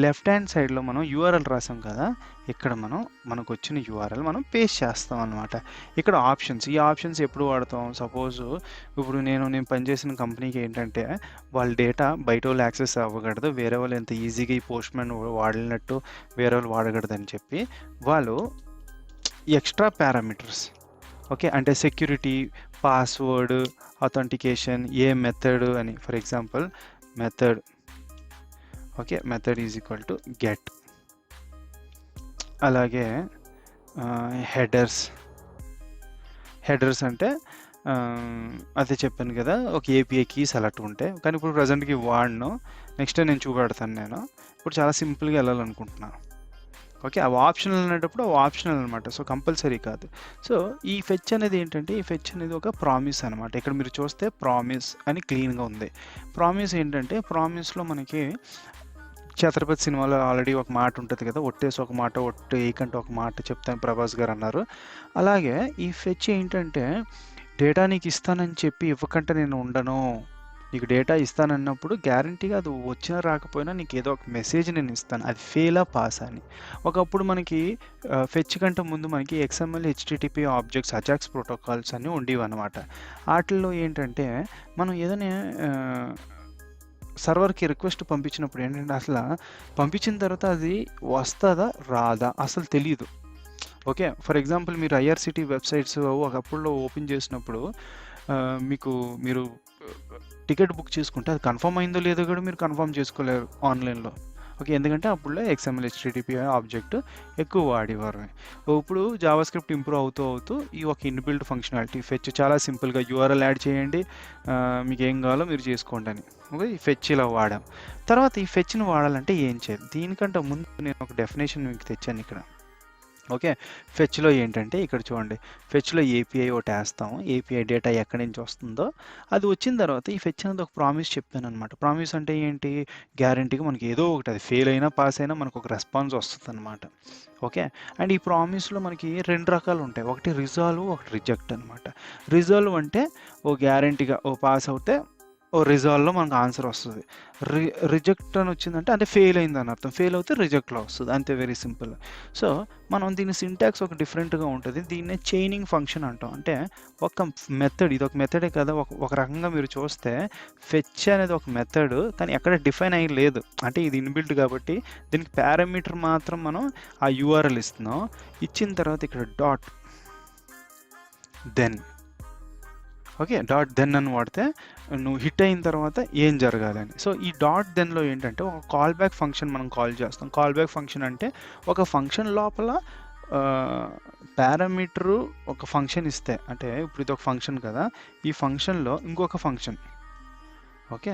లెఫ్ట్ హ్యాండ్ సైడ్లో మనం యూఆర్ఎల్ రాసాం కదా, ఇక్కడ మనకు వచ్చిన యూఆర్ఎల్ మనం పేస్ట్ చేస్తాం అనమాట. ఇక్కడ ఆప్షన్స్, ఈ ఆప్షన్స్ ఎప్పుడు వాడతాం? సపోజ్ ఇప్పుడు నేను పనిచేసిన కంపెనీకి ఏంటంటే వాళ్ళ డేటా బయట వాళ్ళు యాక్సెస్ అవ్వకూడదు, వేరే వాళ్ళు ఎంత ఈజీగా ఈ పోస్ట్ మ్యాన్ వాడినట్టు వేరే వాళ్ళు వాడకూడదని చెప్పి వాళ్ళు ఎక్స్ట్రా పారామీటర్స్, ఓకే, అంటే సెక్యూరిటీ, పాస్వర్డ్, అథెంటికేషన్, ఏ మెథడ్ అని. For example method, okay, method is equal to get. అలాగే హెడర్స్ అంటే అదే చెప్పాను కదా, ఒక ఏపీఐ కీస్ అలాంటి ఉంటాయి, కానీ ఇప్పుడు ప్రజెంట్కి వాడను, నెక్స్ట్ నేను చూపెడతాను. నేను ఇప్పుడు చాలా సింపుల్గా వెళ్ళాలనుకుంటున్నాను. ఓకే, అవి ఆప్షనల్ అనేటప్పుడు అవి ఆప్షనల్ అనమాట, సో కంపల్సరీ కాదు. సో ఈ ఫెచ్ అనేది ఏంటంటే, ఈ ఫెచ్ అనేది ఒక ప్రామిస్ అనమాట. ఇక్కడ మీరు చూస్తే ప్రామిస్ అని క్లీన్గా ఉంది. ప్రామిస్ ఏంటంటే, ప్రామిస్లో మనకి ఛత్రపతి సినిమాలో ఆల్రెడీ ఒక మాట ఉంటుంది కదా, ఒట్టేసి ఒక మాట, ఒట్టు ఏకంటే ఒక మాట చెప్తాను ప్రభాస్ గారు అన్నారు. అలాగే ఈ ఫెచ్ ఏంటంటే, డేటా నీకు ఇస్తానని చెప్పి ఇవ్వకంటే నేను ఉండను, నీకు డేటా ఇస్తానన్నప్పుడు గ్యారంటీగా అది వచ్చినా రాకపోయినా నీకు ఏదో ఒక మెసేజ్ నేను ఇస్తాను, అది ఫెయిలా పాస్ అని. ఒకప్పుడు మనకి ఫెచ్ కంటే ముందు మనకి XML, HTTP objects, Ajax protocols అన్నీ ఉండేవి అనమాట. వాటిల్లో ఏంటంటే మనం ఏదైనా సర్వర్కి రిక్వెస్ట్ పంపించినప్పుడు ఏంటంటే, అసలు పంపించిన తర్వాత అది వస్తుందా రాదా అసలు తెలియదు. ఓకే, ఫర్ ఎగ్జాంపుల్ మీరు IRCT వెబ్సైట్స్ ఒకప్పుడు ఓపెన్ చేసినప్పుడు మీరు టికెట్ బుక్ చేసుకుంటే అది కన్ఫర్మ్ అయిందో లేదో కూడా మీరు కన్ఫర్మ్ చేసుకోలేరు ఆన్లైన్లో. ఓకే, ఎందుకంటే అప్పుడులో XML, HTTP ఆబ్జెక్ట్ ఎక్కువ వాడేవారు. ఇప్పుడు జావా స్క్రిప్ట్ ఇంప్రూవ్ అవుతూ ఈ ఒక ఇన్బిల్ట్ ఫంక్షనాలిటీ ఫెచ్ చాలా సింపుల్గా యూఆర్ఎల్ యాడ్ చేయండి, మీకు ఏం కావాలో మీరు చేసుకోండి అని. ఓకే, ఈ ఫెచ్ ఇలా వాడాం. తర్వాత ఈ ఫెచ్ని వాడాలంటే ఏం చేయాలి? దీనికంటే ముందు నేను ఒక డెఫినేషన్ మీకు తెచ్చాను ఇక్కడ. ఓకే, ఫెచ్లో ఏంటంటే ఇక్కడ చూడండి, ఫెచ్లో ఏపీఐ ఒకటి వేస్తాము. ఏపీఐ డేటా ఎక్కడి నుంచి వస్తుందో అది వచ్చిన తర్వాత ఈ ఫెచ్ అనేది ఒక ప్రామిస్ చెప్తాను అనమాట. ప్రామిస్ అంటే ఏంటి? గ్యారంటీగా మనకి ఏదో ఒకటి, అది ఫెయిల్ అయినా పాస్ అయినా మనకు ఒక రెస్పాన్స్ వస్తుంది అనమాట. ఓకే, అండ్ ఈ ప్రామిస్లో మనకి 2 రకాలు ఉంటాయి, ఒకటి రిజాల్వ్, ఒకటి రిజెక్ట్ అనమాట. రిజాల్వ్ అంటే ఓ గ్యారంటీగా ఓ పాస్ అవుతే ఓ రిజాల్వ్లో మనకు ఆన్సర్ వస్తుంది. రిజెక్ట్ అని వచ్చిందంటే అంటే ఫెయిల్ అయిందని అర్థం, ఫెయిల్ అవుతే రిజెక్ట్లో వస్తుంది, అంతే, వెరీ సింపుల్. సో మనం దీని సింటాక్స్ ఒక డిఫరెంట్గా ఉంటుంది. దీన్నే చైనింగ్ ఫంక్షన్ అంటాం. అంటే ఒక మెథడ్, ఇది ఒక మెథడే కదా, ఒక రకంగా మీరు చూస్తే ఫెచ్ అనేది ఒక మెథడ్, కానీ ఎక్కడ డిఫైన్ అయ్యి లేదు, అంటే ఇది ఇన్బిల్ట్ కాబట్టి దీనికి పారామీటర్ మాత్రం మనం ఆ యూఆర్ఎల్ ఇస్తున్నాం. ఇచ్చిన తర్వాత ఇక్కడ dot, then okay, dot then అని వాడితే నువ్వు హిట్ అయిన తర్వాత ఏం జరగాలని. సో ఈ డాట్ దెన్లో ఏంటంటే ఒక కాల్ బ్యాక్ ఫంక్షన్ మనం కాల్ చేస్తాం. కాల్ బ్యాక్ ఫంక్షన్ అంటే ఒక ఫంక్షన్ లోపల పారామీటరు ఒక ఫంక్షన్ ఇస్తే, అంటే ఇప్పుడు ఇది ఒక ఫంక్షన్ కదా, ఈ ఫంక్షన్లో ఇంకొక ఫంక్షన్, ఓకే,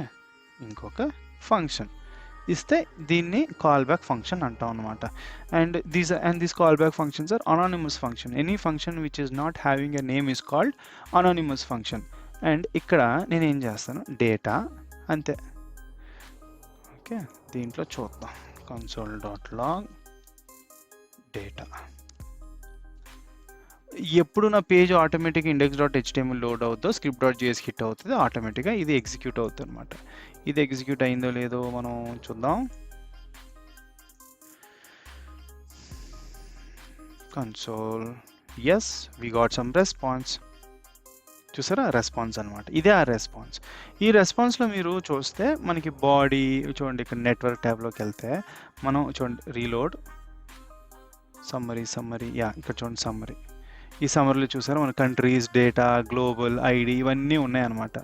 ఇంకొక ఫంక్షన్ ఇస్తే దీన్ని కాల్ బ్యాక్ ఫంక్షన్ అంటాం అనమాట. And these call back functions are anonymous function. Any function which is not having a name is called anonymous function. And ఇక్కడ నేను ఏం చేస్తాను, డేటా అంతే. ఓకే, దీంట్లో చూద్దాం, console.log డేటా. ఎప్పుడు నా పేజ్ ఆటోమేటిక్గా index.html లోడ్ అవుతుందో script.js హిట్ అవుతుంది, ఆటోమేటిక్గా ఇది ఎగ్జిక్యూట్ అవుతుంది అనమాట. ఇది ఎగ్జిక్యూట్ అయిందో లేదో మనం చూద్దాం. Console, yes we got some response. చూసారా, రెస్పాన్స్ అనమాట, ఇదే ఆ రెస్పాన్స్. ఈ రెస్పాన్స్లో మీరు చూస్తే మనకి బాడీ చూడండి, ఇక్కడ నెట్వర్క్ ట్యాబ్లోకి వెళ్తే మనం చూడండి, రీలోడ్, సమ్మరీ, యా ఇక్కడ చూడండి సమ్మరీ. ఈ సమ్మరీలో చూసారా మన కంట్రీస్, డేటా, గ్లోబల్, ఐడి ఇవన్నీ ఉన్నాయన్నమాట.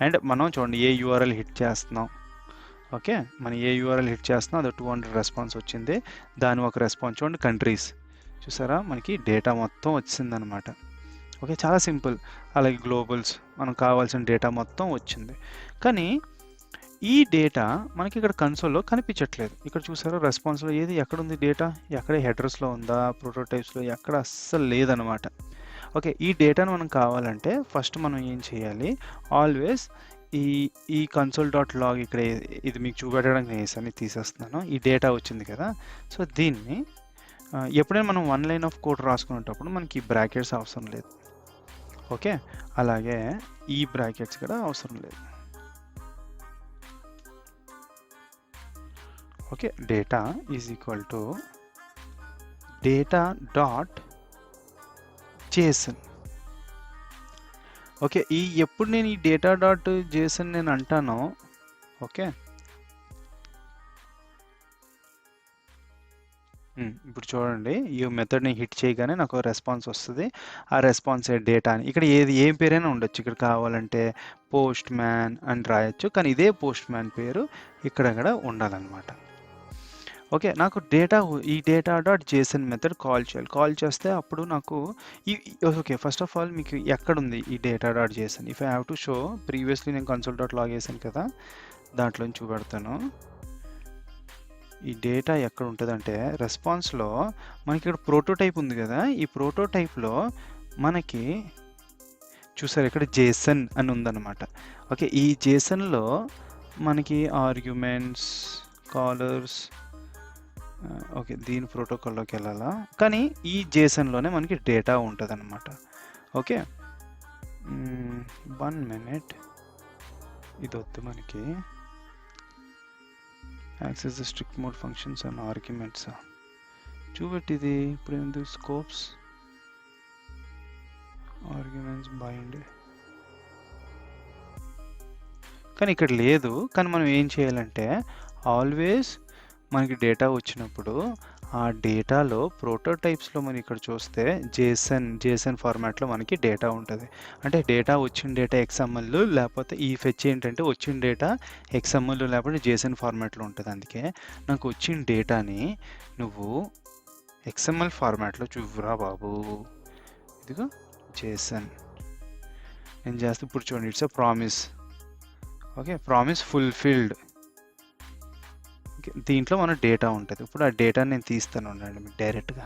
అండ్ మనం చూడండి ఏ యూఆర్ఎల్ హిట్ చేస్తున్నాం. ఓకే, మనం ఏ యూఆర్ఎల్ హిట్ చేస్తున్నాం అది 200 రెస్పాన్స్ వచ్చింది. దాని ఒక రెస్పాన్స్ చూడండి, కంట్రీస్, చూసారా మనకి డేటా మొత్తం వచ్చిందనమాట. ఓకే, చాలా సింపుల్. అలాగే గ్లోబల్స్, మనం కావాల్సిన డేటా మొత్తం వచ్చింది. కానీ ఈ డేటా మనకి ఇక్కడ కన్సోల్లో కనిపించట్లేదు. ఇక్కడ చూసారా రెస్పాన్స్లో ఏది ఎక్కడుంది డేటా, ఎక్కడ హెడర్స్లో ఉందా, ప్రోటోటైప్స్లో ఎక్కడ అస్సలు లేదనమాట. ఓకే, ఈ డేటాను మనం కావాలంటే ఫస్ట్ మనం ఏం చేయాలి, ఆల్వేస్ ఈ console.log ఇక్కడ ఇది మీకు చూపెట్టడానికి నేను వేసాను, తీసేస్తున్నాను. ఈ డేటా వచ్చింది కదా, సో దీన్ని ఎప్పుడైనా మనం 1 లైన్ ఆఫ్ కోడ్ రాసుకునేటప్పుడు మనకి బ్రాకెట్స్ అవసరం లేదు. ఓకే, అలాగే ఈ బ్రాకెట్స్ కూడా అవసరం లేదు. Okay, data is equal to data.json. Okay, ఎప్పుడు నేను ఈ data.json నేను అంటానో, ఓకే ఇప్పుడు చూడండి, ఈ మెథడ్ని హిట్ చేయగానే నాకు రెస్పాన్స్ వస్తుంది. ఆ రెస్పాన్స్ డేటా అని ఇక్కడ ఏం పేరైనా ఉండొచ్చు. ఇక్కడ కావాలంటే పోస్ట్ మ్యాన్ అని రాయొచ్చు, కానీ ఇదే పోస్ట్ మ్యాన్ పేరు ఇక్కడ కూడా ఉండాలన్నమాట. ఓకే, నాకు ఈ data.json మెథడ్ కాల్ చేయాలి. కాల్ చేస్తే అప్పుడు నాకు ఓకే, ఫస్ట్ ఆఫ్ ఆల్ మీకు ఎక్కడుంది ఈ data.json. If I have to show, previously నేను console.log వేసాను కదా, దాంట్లో చూపెడతాను. ఈ డేటా ఎక్కడ ఉంటుందంటే రెస్పాన్స్లో మనకి ఇక్కడ ప్రోటోటైప్ ఉంది కదా, ఈ ప్రోటోటైప్లో మనకి చూసారు ఇక్కడ జేసన్ అని ఉందన్నమాట. ఓకే, ఈ జేసన్లో మనకి ఆర్గ్యుమెంట్స్, కాలర్స్, ఓకే దీని ప్రోటోకాల్లోకి వెళ్ళాలా, కానీ ఈ జేసన్లోనే మనకి డేటా ఉంటుంది అనమాట. ఓకే, 1 minute, ఇది వద్దు మనకి. Access the strict mode functions and arguments చూపెట్టిది. ఇప్పుడు ఏంది స్కోప్స్, ఆర్గ్యుమెంట్స్, బైండ్, కానీ ఇక్కడ లేదు. కానీ మనం ఏం చేయాలంటే ఆల్వేస్ మనకి డేటా వచ్చినప్పుడు ఆ డేటాలో ప్రోటోటైప్స్లో మనం ఇక్కడ చూస్తే జేసన్ ఫార్మాట్లో మనకి డేటా ఉంటుంది. అంటే డేటా వచ్చిన డేటా XML, లేకపోతే ఈ ఫెచ్ ఏంటంటే వచ్చిన డేటా XML లేకపోతే జేసన్ ఫార్మాట్లో ఉంటుంది. అందుకే నాకు వచ్చిన డేటాని నువ్వు XML ఫార్మాట్లో చూపురా బాబు. ఇదిగో జేసన్ నేను చేస్తే ఇప్పుడు చూడండి, it's a promise. Okay, promise fulfilled. దీంట్లో మన డేటా ఉంటుంది. ఇప్పుడు ఆ డేటాని నేను తీస్తాను ఉండండి మీకు డైరెక్ట్గా.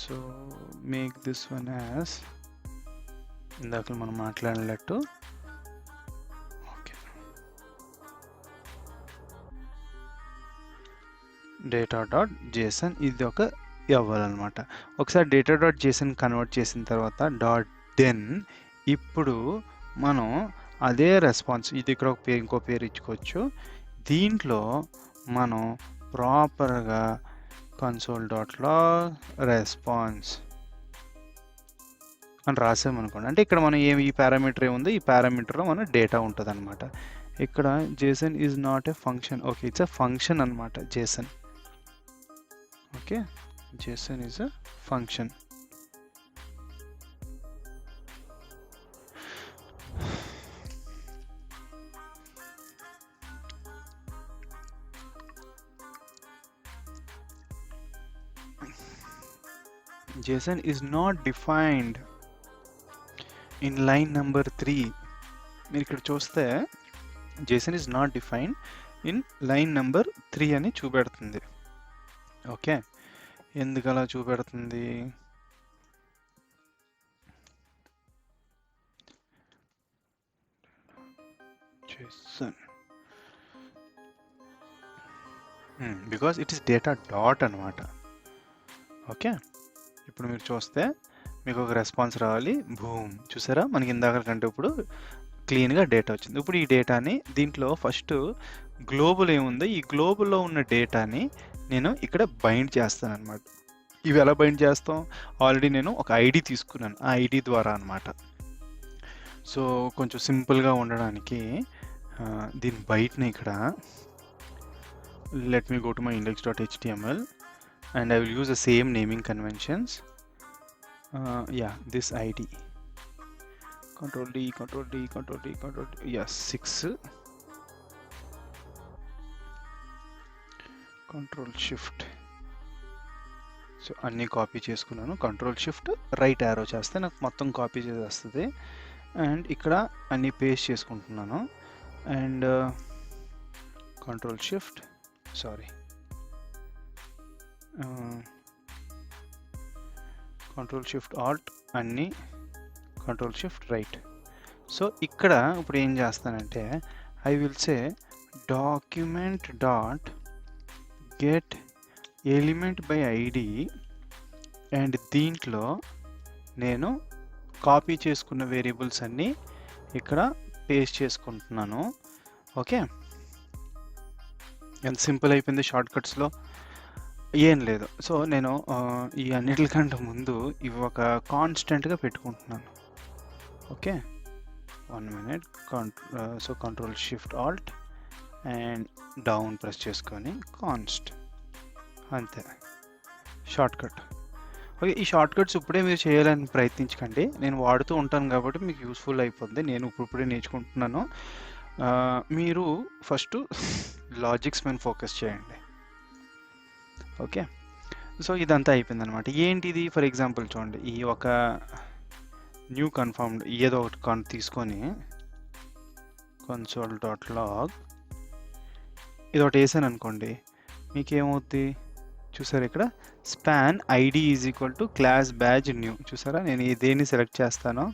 So make this one as ఇందాక మనం మాట్లాడినట్టు. ఓకే, data.json ఇది ఒక అవ్వాలన్నమాట. ఒకసారి data.json కన్వర్ట్ చేసిన తర్వాత .then ఇప్పుడు మనం అదే రెస్పాన్స్, ఇది ఇక్కడ ఒక పేరు, ఇంకో పేరు ఇచ్చుకోవచ్చు. దీంట్లో మనం ప్రాపర్గా console.log రెస్పాన్స్ అని రాసామనుకోండి, అంటే ఇక్కడ మనం ఈ పారామీటర్ ఏముందో ఈ పారామీటర్లో మన డేటా ఉంటుంది అనమాట. ఇక్కడ JSON is not a function. Okay, it's a function అనమాట JSON. Okay, JSON is a function. JSON is not defined in line number 3. మీరు ఇక్కడ చూస్తే JSON is not defined in line number 3 అని చూపెడుతుంది. ఓకే, ఎందుకు అలా చూపెడుతుంది? JSON because it is data dot అనమాట. ఓకే, ఇప్పుడు మీరు చూస్తే మీకు ఒక రెస్పాన్స్ రావాలి, భూమ్, చూసారా? మనకి ఇందాక కంటే ఇప్పుడు క్లీన్గా డేటా వచ్చింది. ఇప్పుడు ఈ డేటాని దీంట్లో ఫస్ట్ గ్లోబల్ ఏముందో ఈ గ్లోబల్లో ఉన్న డేటాని నేను ఇక్కడ బైండ్ చేస్తాను అనమాట. ఇవి ఎలా బైండ్ చేస్తాం? ఆల్రెడీ నేను ఒక ఐడి తీసుకున్నాను, ఆ ఐడి ద్వారా అనమాట. సో కొంచెం సింపుల్గా ఉండడానికి దీని బయటని ఇక్కడ let me go to my index.html and I will use the same naming conventions. Yeah, this id, control D, control D, control D, control D, yes, 6, control shift. So అన్నీ copy చేసుకున్నాను, control shift right arrow చేస్తే నాకు మొత్తం copy చేసేస్తుంది. And ఇక్కడ అన్నీ paste చేసుకుంటున్నాను and control shift control shift Alt అన్నీ కంట్రోల్ షిఫ్ట్ రైట్. సో ఇక్కడ ఇప్పుడు ఏం చేస్తానంటే I will say document dot get element by ID and దీంట్లో నేను కాపీ చేసుకున్న వేరియబుల్స్ అన్నీ ఇక్కడ పేస్ట్ చేసుకుంటున్నాను. ఓకే, ఎంత సింపుల్ అయిపోయింది షార్ట్కట్స్లో, ఏం లేదు. సో నేను ఈ అన్నిటికంటే ముందు ఇవి ఒక కాన్స్టెంట్గా పెట్టుకుంటున్నాను. Okay, 1 minute. So control shift Alt and down press చేసుకొని కాన్స్ట్, అంతే షార్ట్కట్. ఓకే, ఈ షార్ట్కట్స్ ఇప్పుడే మీరు చేయాలని ప్రయత్నించకండి, నేను వాడుతూ ఉంటాను కాబట్టి మీకు యూస్ఫుల్ అయిపోతుంది. నేను ఇప్పుడే నేర్చుకుంటున్నాను. మీరు ఫస్ట్ లాజిక్స్ మీద ఫోకస్ చేయండి. ఓకే, సో ఇదంతా అయిపోయింది అనమాట. ఏంటిది? ఫర్ ఎగ్జాంపుల్ చూడండి, ఈ ఒక న్యూ కన్ఫర్మ్డ్ ఏదో ఒకటి తీసుకొని console.log ఇది ఒకటి వేసాను అనుకోండి, మీకేమవుద్ది చూసారా? ఇక్కడ span ID is equal to class బ్యాజ్ new. చూసారా, నేను దేన్ని సెలెక్ట్ చేస్తానో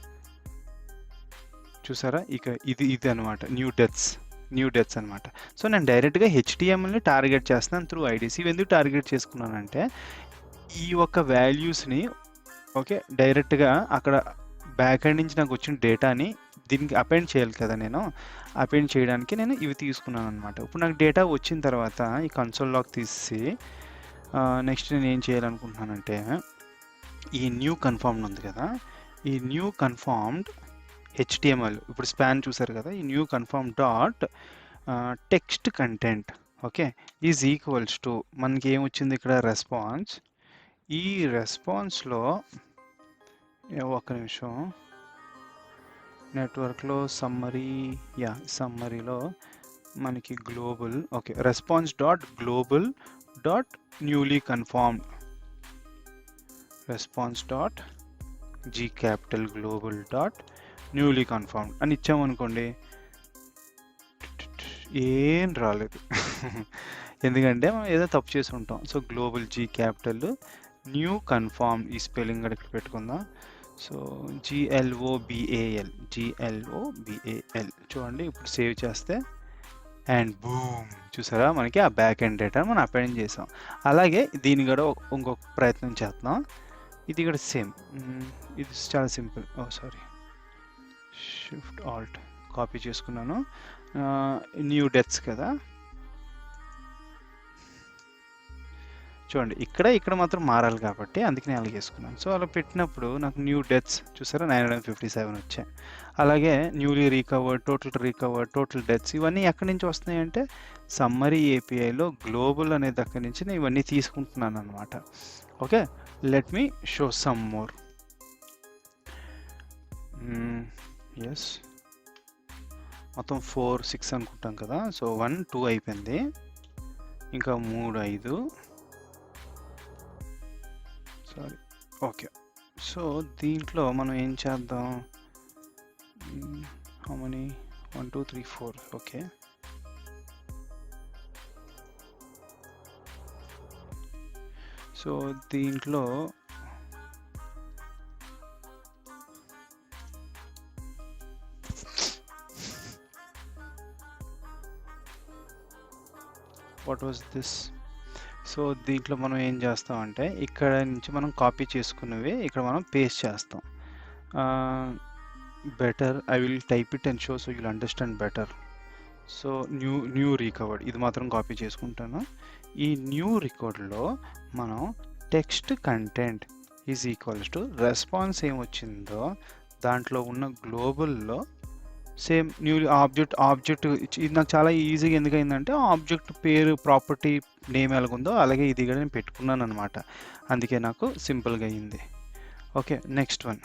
చూసారా? ఇక ఇది అనమాట న్యూ డెత్స్ అనమాట. సో నేను డైరెక్ట్గా HTMLని టార్గెట్ చేస్తున్నాను త్రూ ఐడీస్. ఇవి ఎందుకు టార్గెట్ చేసుకున్నానంటే ఈ యొక్క వాల్యూస్ని ఓకే డైరెక్ట్గా అక్కడ బ్యాక్ ఎండ్ నుంచి నాకు వచ్చిన డేటాని దీనికి అపెండ్ చేయాలి కదా, నేను అపెండ్ చేయడానికి నేను ఇవి తీసుకున్నాను అనమాట. ఇప్పుడు నాకు డేటా వచ్చిన తర్వాత ఈ కన్సోల్ లాగ్ తీసి నెక్స్ట్ నేను ఏం చేయాలనుకుంటున్నానంటే ఈ న్యూ కన్ఫర్మ్డ్ ఉంది కదా, ఈ న్యూ కన్ఫర్మ్డ్ HTML ఇప్పుడు స్పాన్ చూసారు కదా, ఈ new confirm dot text content okay is equals to మనకి ఏమొచ్చింది ఇక్కడ రెస్పాన్స్. ఈ రెస్పాన్స్లో ఒక్క నిమిషం, నెట్వర్క్లో సమ్మరీలో మనకి global okay response dot global dot newly confirmed response dot G capital global dot newly confirmed అని ఇచ్చామనుకోండి, ఏం రాలేదు ఎందుకంటే మనం ఏదో తప్పు చేసి ఉంటాం. So global G capital new confirm ఈ స్పెల్లింగ్ ఇక్కడ పెట్టుకుందాం. సో GLOBAL చూడండి, ఇప్పుడు సేవ్ చేస్తే అండ్ బూమ్ చూసారా మనకి ఆ బ్యాక్ ఎండ్ డేటా మనం అపెండ్ చేసాం. అలాగే దీన్ని కూడా ఇంకొక ప్రయత్నం చేద్దాం. ఇది కూడా సేమ్, ఇది చాలా సింపుల్. షిఫ్ట్ ఆల్ట్ కాపీ చేసుకున్నాను, న్యూ డెత్స్ కదా చూడండి, ఇక్కడ మాత్రం మారాలి కాబట్టి అందుకే నేను అలాగే వేసుకున్నాను. సో అలా పెట్టినప్పుడు నాకు న్యూ డెత్స్ చూసారా 957 వచ్చాయి. అలాగే న్యూలీ రికవర్డ్, టోటల్ డెత్స్ ఇవన్నీ ఎక్కడి నుంచి వస్తున్నాయి అంటే సమ్మరీ ఏపీఐలో గ్లోబల్ అనేది అక్కడి నుంచి నేను ఇవన్నీ తీసుకుంటున్నాను అనమాట. Okay, let me show some more. Yes, మొత్తం 4 6 అనుకుంటాం కదా. సో 1 2 అయిపోయింది, ఇంకా 3 5. Sorry, okay. సో దీంట్లో మనం ఏం చేద్దాం, హౌ మెనీ 1 2 3 4. ఓకే, సో దీంట్లో వాట్ వాజ్ దిస్. సో దీంట్లో మనం ఏం చేస్తామంటే ఇక్కడ నుంచి మనం కాపీ చేసుకున్నవి ఇక్కడ మనం పేస్ట్ చేస్తాం. Better I will type it and show so you'll understand better. So new recovered ఇది మాత్రం కాపీ చేసుకుంటాను. ఈ న్యూ రికార్డ్లో మనం text content is equals to response ఏమొచ్చిందో దాంట్లో ఉన్న గ్లోబల్లో సేమ్ న్యూ ఆబ్జెక్ట్ ఇది నాకు చాలా ఈజీగా ఎందుకైందంటే ఆబ్జెక్ట్ పేరు ప్రాపర్టీ నేమ్ ఎలాగుందో అలాగే ఇది కూడా నేను పెట్టుకున్నాను అనమాట. అందుకే నాకు సింపుల్గా అయింది. Okay, next one.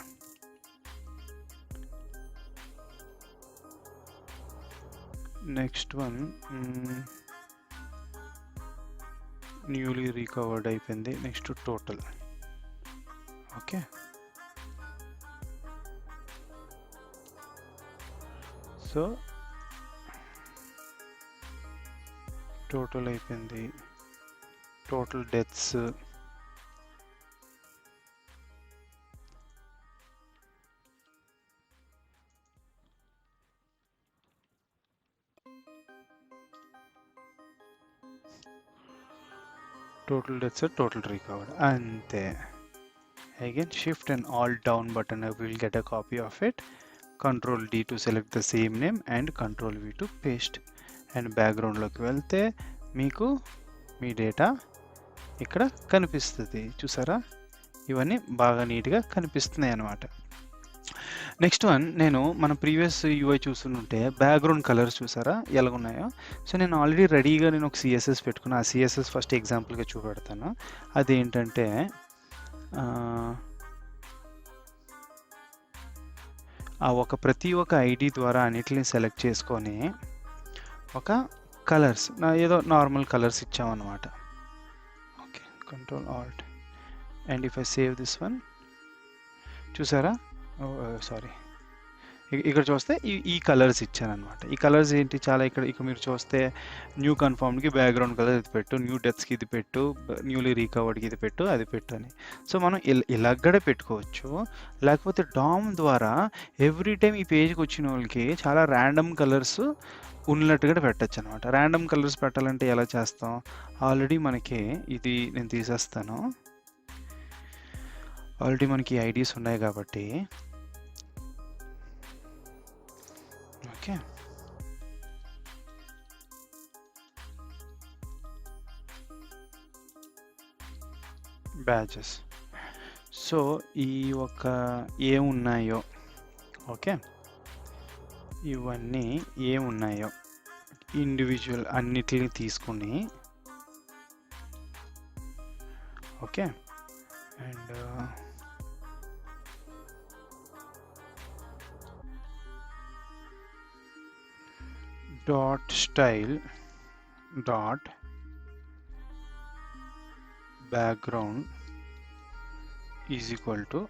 Newly recovered అయిపోయింది. Next total. Okay, so total అయిపోయింది. టోటల్ డెత్స్, టోటల్ రికవర్డ్ అంతే. Again shift and alt down button, I will get a copy of it. Control D to select the same name and Control V to paste. And background లోకి వెళ్తే మీకు మీ data ఇక్కడ కనిపిస్తుంది. చూసారా, ఇవన్నీ బాగా నీట్గా కనిపిస్తున్నాయి అన్నమాట. నెక్స్ట్ వన్, నేను మన ప్రీవియస్ యూఐ చూస్తుంటే బ్యాక్గ్రౌండ్ కలర్స్ చూసారా ఎలాగున్నాయో. సో నేను ఆల్రెడీ రెడీగా నేను ఒక సిఎస్ఎస్ పెట్టుకున్నా. ఆ సిఎస్ఎస్ ఫస్ట్ ఎగ్జాంపుల్గా చూపెడతాను. అదేంటంటే ప్రతి ఒక్క ఐడి ద్వారా అన్నిటిని సెలెక్ట్ చేసుకొని ఒక కలర్స్ ఏదో నార్మల్ కలర్స్ ఇచ్చామన్నమాట. Okay, control alt and if I save this one, చూసారా, సారీ, ఇక్కడ చూస్తే ఈ కలర్స్ ఇచ్చాను అనమాట. ఈ కలర్స్ ఏంటి, చాలా ఇక్కడ మీరు చూస్తే న్యూ కన్ఫర్మ్డ్కి బ్యాక్గ్రౌండ్ కలర్ ఇది పెట్టు, న్యూ డెత్స్కి ఇది పెట్టు, న్యూలీ రికవర్డ్కి ఇది పెట్టు, అది పెట్టు అని. సో మనం ఇలాగడే పెట్టుకోవచ్చు. లేకపోతే డామ్ ద్వారా ఎవ్రీ టైం ఈ పేజ్కి వచ్చిన వాళ్ళకి చాలా ర్యాండమ్ కలర్స్ ఉన్నట్టుగా పెట్టచ్చు అనమాట. ర్యాండమ్ కలర్స్ పెట్టాలంటే ఎలా చేస్తాం, ఆల్రెడీ మనకి ఇది నేను తీసేస్తాను. ఆల్రెడీ మనకి ఐడీస్ ఉన్నాయి కాబట్టి ఓకే, బ్యాచెస్. సో ఈ ఒక ఏమున్నాయో, ఓకే, ఇవన్నీ ఏమున్నాయో ఇండివిజువల్ అన్నిటిని తీసుకుని, okay, and dot style dot background is equal to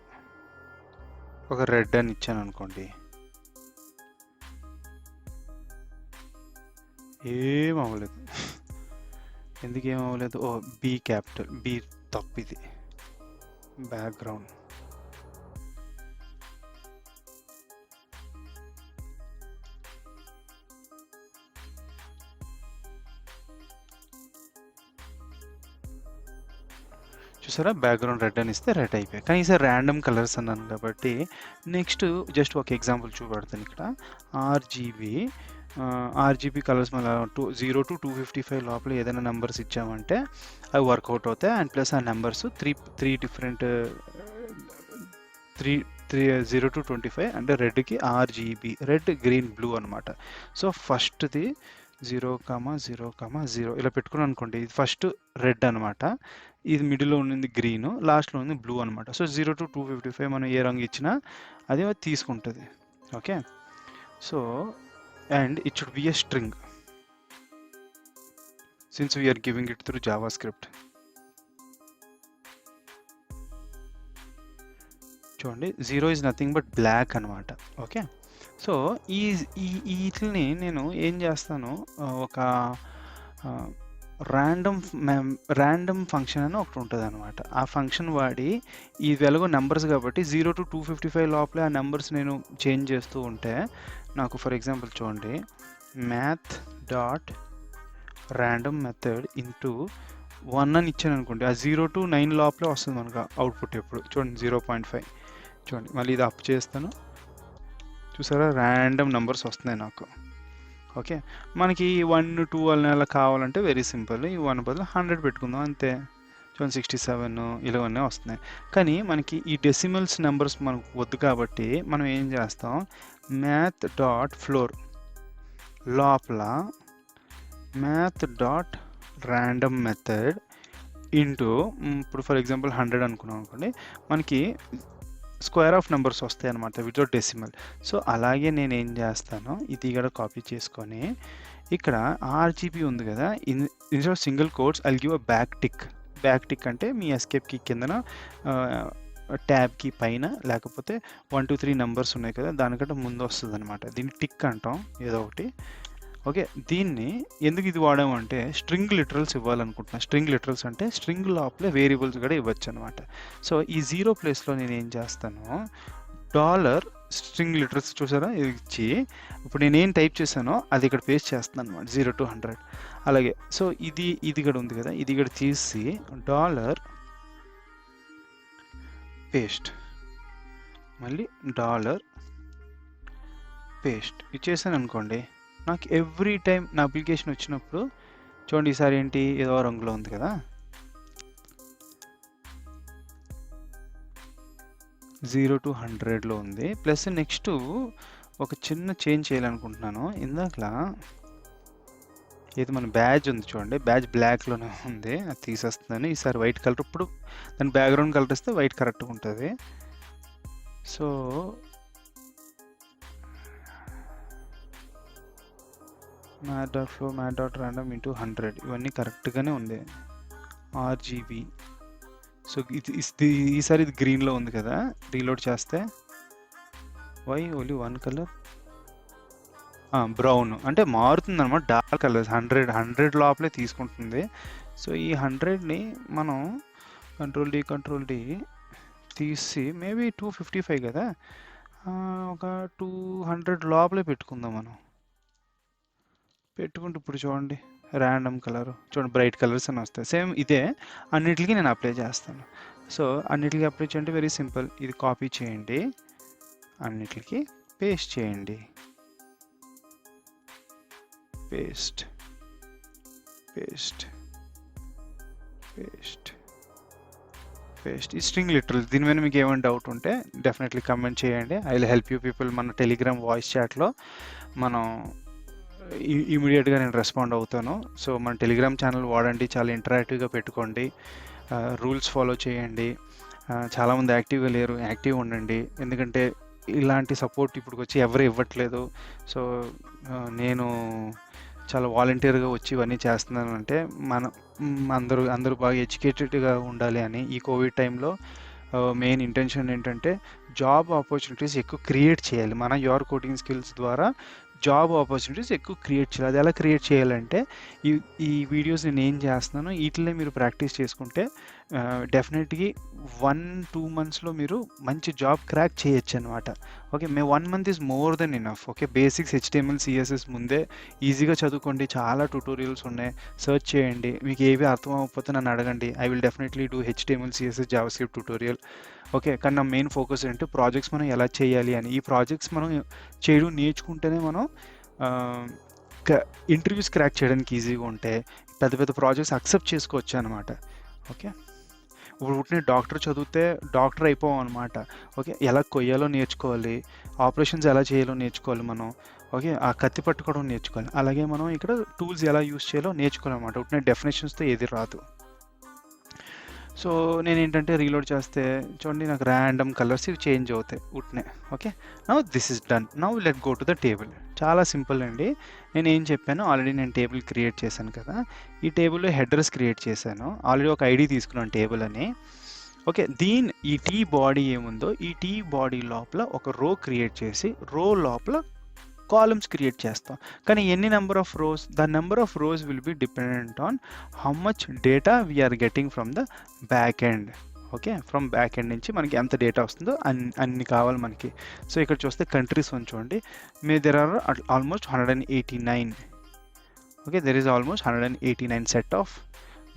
ఒక రెడ్ అని ఇచ్చాను అనుకోండి. ఏమవ్వలేదు. ఎందుకు ఏమవ్వలేదు, ఓ బి క్యాపిటల్, బి తప్పిది, బ్యాక్గ్రౌండ్. చూసారా, బ్యాక్గ్రౌండ్ రెడ్ అని ఇస్తే రెడ్ అయిపోయాయి. కానీ ఈసారి ర్యాండమ్ కలర్స్ అన్నాను కాబట్టి నెక్స్ట్ జస్ట్ ఒక ఎగ్జాంపుల్ చూపెడతాను. ఇక్కడ ఆర్జీబీ కలర్స్ మన 0 to 255 లోపల ఏదైనా నెంబర్స్ ఇచ్చామంటే అవి వర్కౌట్ అవుతాయి. అండ్ ప్లస్ ఆ నెంబర్స్ త్రీ డిఫరెంట్ 0 to 25 అంటే రెడ్కి ఆర్జీబీ, రెడ్ గ్రీన్ బ్లూ అనమాట. సో ఫస్ట్ది 0, 0, 0 ఇలా పెట్టుకున్నాను అనుకోండి, ఇది ఫస్ట్ రెడ్ అనమాట. ఇది మిడిల్లో ఉన్నది గ్రీన్, లాస్ట్లో ఉంది బ్లూ అనమాట. సో 0 to 255 మనం ఏ రంగు ఇచ్చినా అది తీసుకుంటుంది. Okay, so and it should be a string since we're giving it through JavaScript. చూడండి 0 ఈజ్ నథింగ్ బట్ బ్లాక్ అనమాట. ఓకే, సో వీటిని నేను ఏం చేస్తాను, ఒక ర్యాండమ్ ఫంక్షన్ అని ఒకటి ఉంటుంది అనమాట. ఆ ఫంక్షన్ వాడి ఇది ఎలాగో నెంబర్స్ కాబట్టి 0 to 255 లోపలే ఆ నెంబర్స్ నేను చేంజ్ చేస్తూ ఉంటే నాకు ఫర్ ఎగ్జాంపుల్ చూడండి math dot random method into 1 అని ఇచ్చాను అనుకోండి, ఆ 0 to 9 లోపలే వస్తుంది మనకు అవుట్పుట్. ఎప్పుడు చూడండి 0.5. చూడండి మళ్ళీ ఇది అప్ చేస్తాను, చూసారా ర్యాండమ్ నెంబర్స్ వస్తున్నాయి నాకు. ఓకే, మనకి 1 2 అలా కావాలంటే వెరీ సింపుల్, ఈ 1 బదులు 100 పెట్టుకుందాం అంతే. చూడండి 67 ఇలావన్నీ వస్తున్నాయి. కానీ మనకి ఈ డెసిమల్స్ నెంబర్స్ మనకు వద్దు కాబట్టి మనం ఏం చేస్తాం, మ్యాథ్ డాట్ ఫ్లోర్ లోపల math dot random method into ఇప్పుడు ఫర్ ఎగ్జాంపుల్ 100 అనుకున్నాం అనుకోండి, మనకి స్క్వేర్ ఆఫ్ నెంబర్స్ వస్తాయి అనమాట వితౌట్ డెసిమల్. సో అలాగే నేను ఏం చేస్తాను, ఇది ఇక్కడ కాపీ చేసుకొని ఇక్కడ ఆర్జీబీ ఉంది కదా, instead of single quotes I'll give a back tick అంటే మీ ఎస్కేప్ కి కిందన ట్యాబ్కి పైన లేకపోతే 1 2 3 నెంబర్స్ ఉన్నాయి కదా దానికంటే ముందు వస్తుంది అనమాట. దీన్ని టిక్ అంటాం ఏదో ఒకటి. ఓకే, దీన్ని ఎందుకు ఇది వాడామంటే స్ట్రింగ్ లిటరల్స్ ఇవ్వాలనుకుంటున్నాను. స్ట్రింగ్ లిటరల్స్ అంటే స్ట్రింగ్ లోపలే వేరియబుల్స్ కూడా ఇవ్వచ్చు అనమాట. సో ఈ 0 ప్లేస్లో నేను ఏం చేస్తాను, డాలర్ స్ట్రింగ్ లిటరల్స్ చూసారా ఇది ఇచ్చి ఇప్పుడు నేనేం టైప్ చేశానో అది ఇక్కడ పేస్ట్ చేస్తున్నాను అనమాట 0 to 100. అలాగే సో ఇది ఇక్కడ ఉంది కదా, ఇది ఇక్కడ తీసి డాలర్ పేస్ట్, మళ్ళీ డాలర్ పేస్ట్ ఇచ్చేసాను అనుకోండి, నాకు ఎవ్రీ టైం నా అప్లికేషన్ వచ్చినప్పుడు చూడండి ఈసారి ఏంటి ఏదో రంగులో ఉంది కదా, 0 to 100లో ఉంది. ప్లస్ నెక్స్ట్ ఒక చిన్న చేంజ్ చేయాలనుకుంటున్నాను. ఇందాకలా ఏది మన బ్యాడ్జ్ ఉంది చూడండి, బ్యాడ్జ్ బ్లాక్లోనే ఉంది, అది తీసేస్తున్నాను. ఈసారి వైట్ కలర్, ఇప్పుడు దాని బ్యాక్గ్రౌండ్ కలర్ ఇస్తే వైట్ కరెక్ట్గా ఉంటుంది. So math dot flow math dot random into 100 ఇవన్నీ కరెక్ట్గానే ఉంది. ఆర్జీబీ, సో ఈసారి ఇది గ్రీన్లో ఉంది కదా, రీలోడ్ చేస్తే వై ఓన్లీ 1 కలర్ బ్రౌన్ అంటే మారుతుంది అనమాట, డార్క్ కలర్స్ 100 లోపలే తీసుకుంటుంది. సో ఈ 100ని మనం కంట్రోల్ డి తీసి మేబీ 255 కదా, ఒక 200 లోపలే పెట్టుకుందాం మనం. పెట్టుకుంటే ఇప్పుడు చూడండి ర్యాండమ్ కలర్ చూడండి బ్రైట్ కలర్స్ అని వస్తాయి. సేమ్ ఇదే అన్నిటికీ నేను అప్లై చేస్తాను. సో అన్నిటికీ అప్లై చేయండి వెరీ సింపుల్, ఇది కాపీ చేయండి, అన్నిటికీ పేస్ట్ చేయండి, పేస్ట్ పేస్ట్ పేస్ట్ పేస్ట్. ఈ స్ట్రింగ్ లిటరల్ దీని మీద మీకు ఏమైనా డౌట్ ఉంటే డెఫినెట్లీ కమెంట్ చేయండి, I will help you people. మన టెలిగ్రామ్ వాయిస్ చాట్లో మనం ఇమీడియట్గా నేను రెస్పాండ్ అవుతాను. సో మన టెలిగ్రామ్ ఛానల్ వాడండి, చాలా ఇంటరాక్టివ్గా పెట్టుకోండి, రూల్స్ ఫాలో చేయండి. చాలామంది యాక్టివ్గా లేరు, యాక్టివ్ ఉండండి, ఎందుకంటే ఇలాంటి సపోర్ట్ ఇప్పుడు వచ్చి ఎవరు ఇవ్వట్లేదు. సో నేను చాలా వాలంటీర్గా వచ్చి ఇవన్నీ చేస్తున్నాను అంటే అందరూ బాగా ఎడ్యుకేటెడ్గా ఉండాలి అని. ఈ కోవిడ్ టైంలో మెయిన్ ఇంటెన్షన్ ఏంటంటే జాబ్ ఆపర్చునిటీస్ ఎక్కువ క్రియేట్ చేయాలి. మన యువర్ కోడింగ్ స్కిల్స్ ద్వారా జాబ్ ఆపర్చునిటీస్ ఎక్కువ క్రియేట్ చేయాలి. అది ఎలా క్రియేట్ చేయాలంటే ఈ వీడియోస్ నేను ఏం చేస్తున్నానో వీటిలో మీరు ప్రాక్టీస్ చేసుకుంటే డెఫినెట్గా 1-2 మంత్స్లో మీరు మంచి జాబ్ క్రాక్ చేయొచ్చు అనమాట. Okay, 1 month is more than enough. Okay, basics HTML CSS ముందే ఈజీగా చదువుకోండి, చాలా ట్యూటోరియల్స్ ఉన్నాయి, సర్చ్ చేయండి. మీకు ఏవి అర్థం అవ్వకపోతే నన్ను అడగండి, I will definitely do HTML CSS JavaScript tutorial. Okay, కానీ నా మెయిన్ ఫోకస్ ఏంటంటే ప్రాజెక్ట్స్ మనం ఎలా చేయాలి అని. ఈ ప్రాజెక్ట్స్ మనం చేయడం నేర్చుకుంటేనే మనం ఇంటర్వ్యూస్ క్రాక్ చేయడానికి ఈజీగా ఉంటాయి, పెద్ద ప్రాజెక్ట్స్ అక్సెప్ట్ చేసుకోవచ్చు అనమాట. ఓకే, ఇప్పుడు పుట్టిన డాక్టర్ చదివితే డాక్టర్ అయిపోవం అనమాట. ఓకే, ఎలా కొయ్యాలో నేర్చుకోవాలి, ఆపరేషన్స్ ఎలా చేయాలో నేర్చుకోవాలి మనం. ఓకే, ఆ కత్తి పట్టుకోవడం నేర్చుకోవాలి. అలాగే మనం ఇక్కడ టూల్స్ ఎలా యూస్ చేయాలో నేర్చుకోవాలన్నమాట. పుట్టిన డెఫినేషన్స్తో ఏది రాదు. సో నేనేంటంటే రీలోడ్ చేస్తే చూడండి నాకు ర్యాండమ్ కలర్స్ ఇవి చేంజ్ అవుతాయి ఉట్నే. Okay, now this is done. Now let go to the table. చాలా సింపుల్ అండి. నేను ఏం చెప్పాను, ఆల్రెడీ నేను టేబుల్ క్రియేట్ చేశాను కదా, ఈ టేబుల్లో హెడర్స్ క్రియేట్ చేశాను. ఆల్రెడీ ఒక ఐడి తీసుకున్నాను టేబుల్ అని. ఓకే, ఈ టీ బాడీ ఏముందో ఈ టీ బాడీ లోపల ఒక రో క్రియేట్ చేసి రో లోపల కాలమ్స్ క్రియేట్ చేస్తాం. కానీ ఎన్ని number of rows, the number of rows will be dependent on how much data we're getting from the back end. Okay, from back end నుంచి మనకి ఎంత డేటా వస్తుందో అన్ని కావాలి మనకి. సో ఇక్కడ చూస్తే కంట్రీస్ అని చూడండి, there are almost 189. Okay, there is almost 189 set of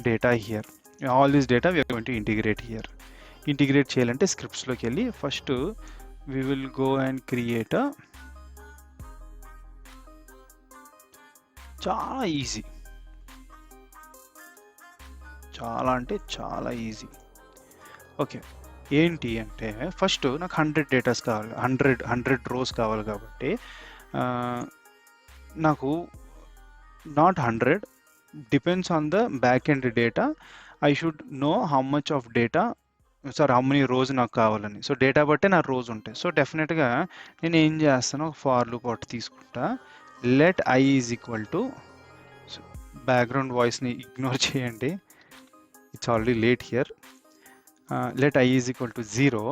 data here. All this data we're going to integrate here. Integrate చేయాలంటే స్క్రిప్ట్స్లోకి వెళ్ళి first we will go and create చాలా ఈజీ, చాలా అంటే చాలా ఈజీ. ఓకే, ఏంటి అంటే ఫస్ట్ నాకు 100 డేటాస్ కావాలి, 100 రోస్ కావాలి. కాబట్టి నాకు not 100 depends on the back end data. I should know how much of data, sorry how many rose నాకు కావాలని. సో డేటా బట్టే నా రోజ్ ఉంటాయి. సో డెఫినెట్గా నేను ఏం చేస్తాను, ఒక ఫార్ లూప్ ఒకటి తీసుకుంటా. Let I is equal to, background వాయిస్ని ఇగ్నోర్ చేయండి, it's already late here. Let I is equal to 0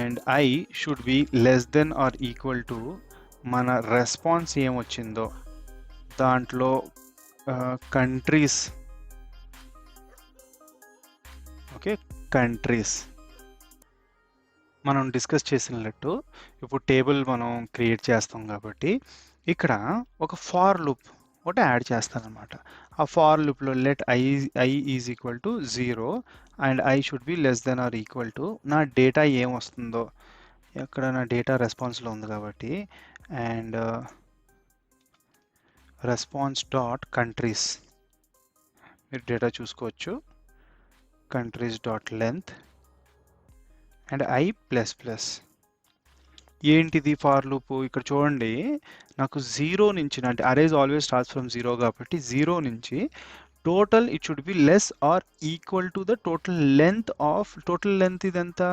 and I should be less than or equal to మన రెస్పాన్స్ ఏమొచ్చిందో దాంట్లో కంట్రీస్. ఓకే, కంట్రీస్ మనం discuss చేసినట్టు ఇప్పుడు టేబుల్ మనం create చేస్తాం కాబట్టి ఇక్కడ ఒక ఫార్ లూప్ ఒకటి యాడ్ చేస్తాను అనమాట. ఆ ఫార్ లూప్లో let I is equal to 0 and I should be less than or equal to నా డేటా ఏం వస్తుందో, ఎక్కడ నా డేటా రెస్పాన్స్లో ఉంది కాబట్టి, అండ్ రెస్పాన్స్ డాట్ కంట్రీస్, మీరు డేటా చూసుకోవచ్చు, countries dot length and i plus plus. ఏంటిది ఫార్ లూప్, ఇక్కడ చూడండి నాకు 0 నుంచి, అంటే అరేస్ ఆల్వేస్ స్టార్ట్స్ ఫ్రమ్ 0 కాబట్టి 0 నుంచి total it should be less or equal to the total length of, total length ఇదంతా.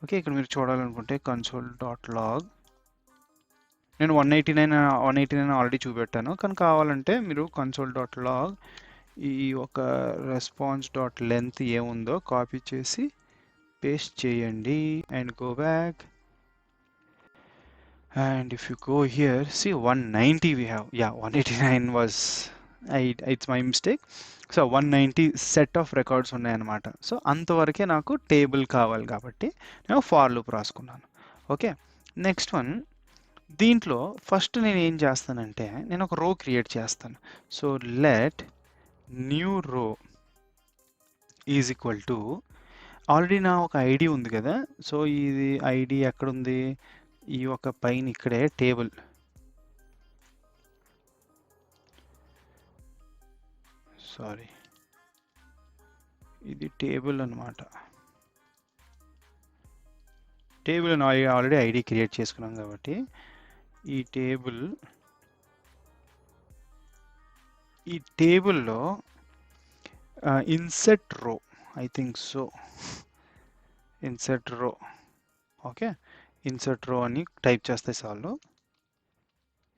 ఓకే, ఇక్కడ మీరు చూడాలనుకుంటే కన్సోల్ డాట్ లాగ్, నేను 189 ఆల్రెడీ చూపెట్టాను, కానీ కావాలంటే మీరు కన్సోల్ డాట్ లాగ్ ఈ ఒక రెస్పాన్స్ డాట్ లెంత్ ఏముందో కాపీ చేసి పేస్ట్ చేయండి and go back. And if you go here, see 190 we have, yeah 189 was, it's my mistake. So 190 set of records ఉన్నాయన్నమాట. సో అంతవరకే నాకు టేబుల్ కావాలి కాబట్టి నేను ఫార్ లూప్ రాసుకున్నాను. ఓకే, నెక్స్ట్ వన్, దీంట్లో ఫస్ట్ నేను ఏం చేస్తానంటే నేను ఒక రో క్రియేట్ చేస్తాను. సో లెట్ న్యూ రో ఈజ్ ఈక్వల్ టు, ఆల్రెడీ నా ఒక ఐడి ఉంది కదా, సో ఇది ఐడి ఎక్కడుంది, ఈ ఒక పైన ఇక్కడే టేబుల్, సారీ ఇది టేబుల్ అనమాట. టేబుల్ ఆల్రెడీ ఐడి క్రియేట్ చేసుకున్నాం కాబట్టి ఈ టేబుల్లో ఇన్సెట్ రో, ఐ థింక్ సో, ఇన్సెట్ రో. ఓకే, ఇన్సర్ట్ రో అని టైప్ చేస్తే చాలు.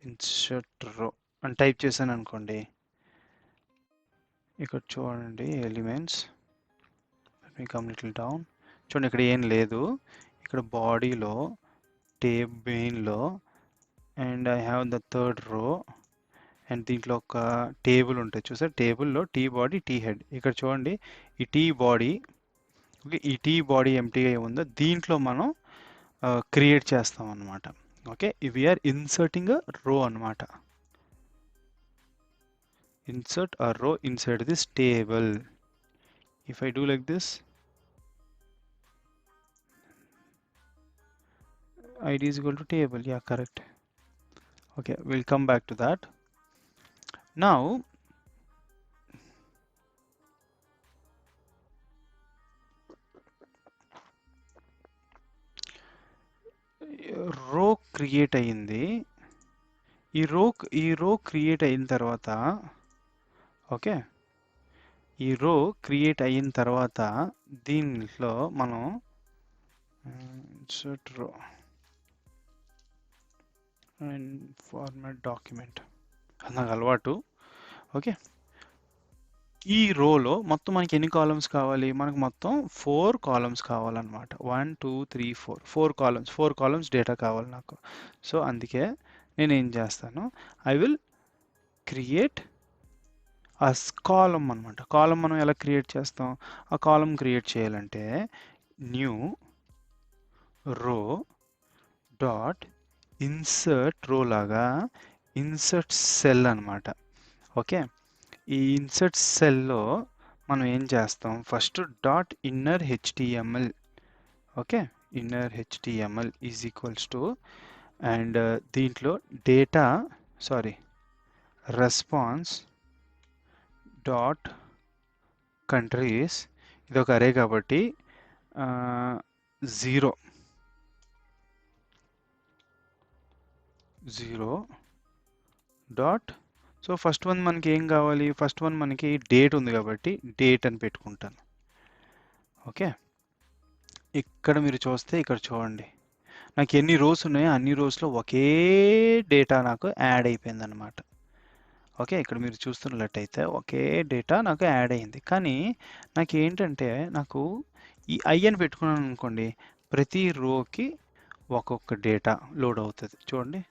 ఇన్సర్ట్ రో అని టైప్ చేశాను అనుకోండి, ఇక్కడ చూడండి ఎలిమెంట్స్, కమ్ లిటిల్ డౌన్, చూడండి ఇక్కడ ఏం లేదు, ఇక్కడ బాడీలో మెయిన్లో and I have the third row and దీంట్లో ఒక టేబుల్ ఉంటుంది చూసారు, టేబుల్లో టీ బాడీ టీ హెడ్. ఇక్కడ చూడండి ఈ టీ బాడీ, ఓకే, ఈ టీ బాడీ ఎంటీగా ఏముందో దీంట్లో మనం క్రియేట్ చేస్తాం అన్నమాట. ఓకే, వీఆర్ ఇన్సర్టింగ్ అ రో అన్నమాట. insert a row inside this table. If I do like this, id is equal to table, yeah, correct. Okay, we'll come back to that. Now రో create అయ్యింది. ఈ రో క్రియేట్ అయిన తర్వాత ఓకే ఈ రో క్రియేట్ అయిన తర్వాత దీంట్లో మనం ఇన్సర్ట్ రో అండ్ ఫార్మాట్ డాక్యుమెంట్ అది నాకు అలవాటు. ఓకే, ఈ రోలో మొత్తం మనకి ఎన్ని కాలమ్స్ కావాలి? మనకు మొత్తం 4 కాలమ్స్ కావాలన్నమాట. 1 2 3 4 4 కాలమ్స్ డేటా కావాలి నాకు. సో అందుకే నేను ఏం చేస్తాను, ఐ విల్ క్రియేట్ ఆ కాలమ్ అనమాట. కాలమ్ మనం ఎలా క్రియేట్ చేస్తాం? ఆ కాలమ్ క్రియేట్ చేయాలంటే న్యూ రో డాట్ ఇన్సర్ట్ రో లాగా ఇన్సర్ట్ సెల్ అనమాట. ఓకే, ఈ ఇన్సర్ట్ సెల్లో మనం ఏం చేస్తాం, first dot inner HTML. Okay, inner HTML is equals to and దీంట్లో డేటా రెస్పాన్స్ డాట్ కంట్రీస్, ఇది ఒక అరే కాబట్టి 0 డాట్. సో ఫస్ట్ వన్ మనకి ఏం కావాలి? ఫస్ట్ వన్ మనకి డేట్ ఉంది కాబట్టి డేట్ అని పెట్టుకుంటాను. ఓకే, ఇక్కడ మీరు చూస్తే ఇక్కడ చూడండి, నాకు ఎన్ని రోస్ ఉన్నాయో అన్ని రోస్లో ఒకే డేటా నాకు యాడ్ అయిపోయింది అనమాట. ఓకే, ఇక్కడ మీరు చూస్తున్నట్లయితే ఒకే డేటా నాకు యాడ్ అయింది. కానీ నాకు ఏంటంటే, నాకు ఈ ఐ అని పెట్టుకున్నాను అనుకోండి, ప్రతి రోకి ఒక్కొక్క డేటా లోడ్ అవుతుంది. చూడండి,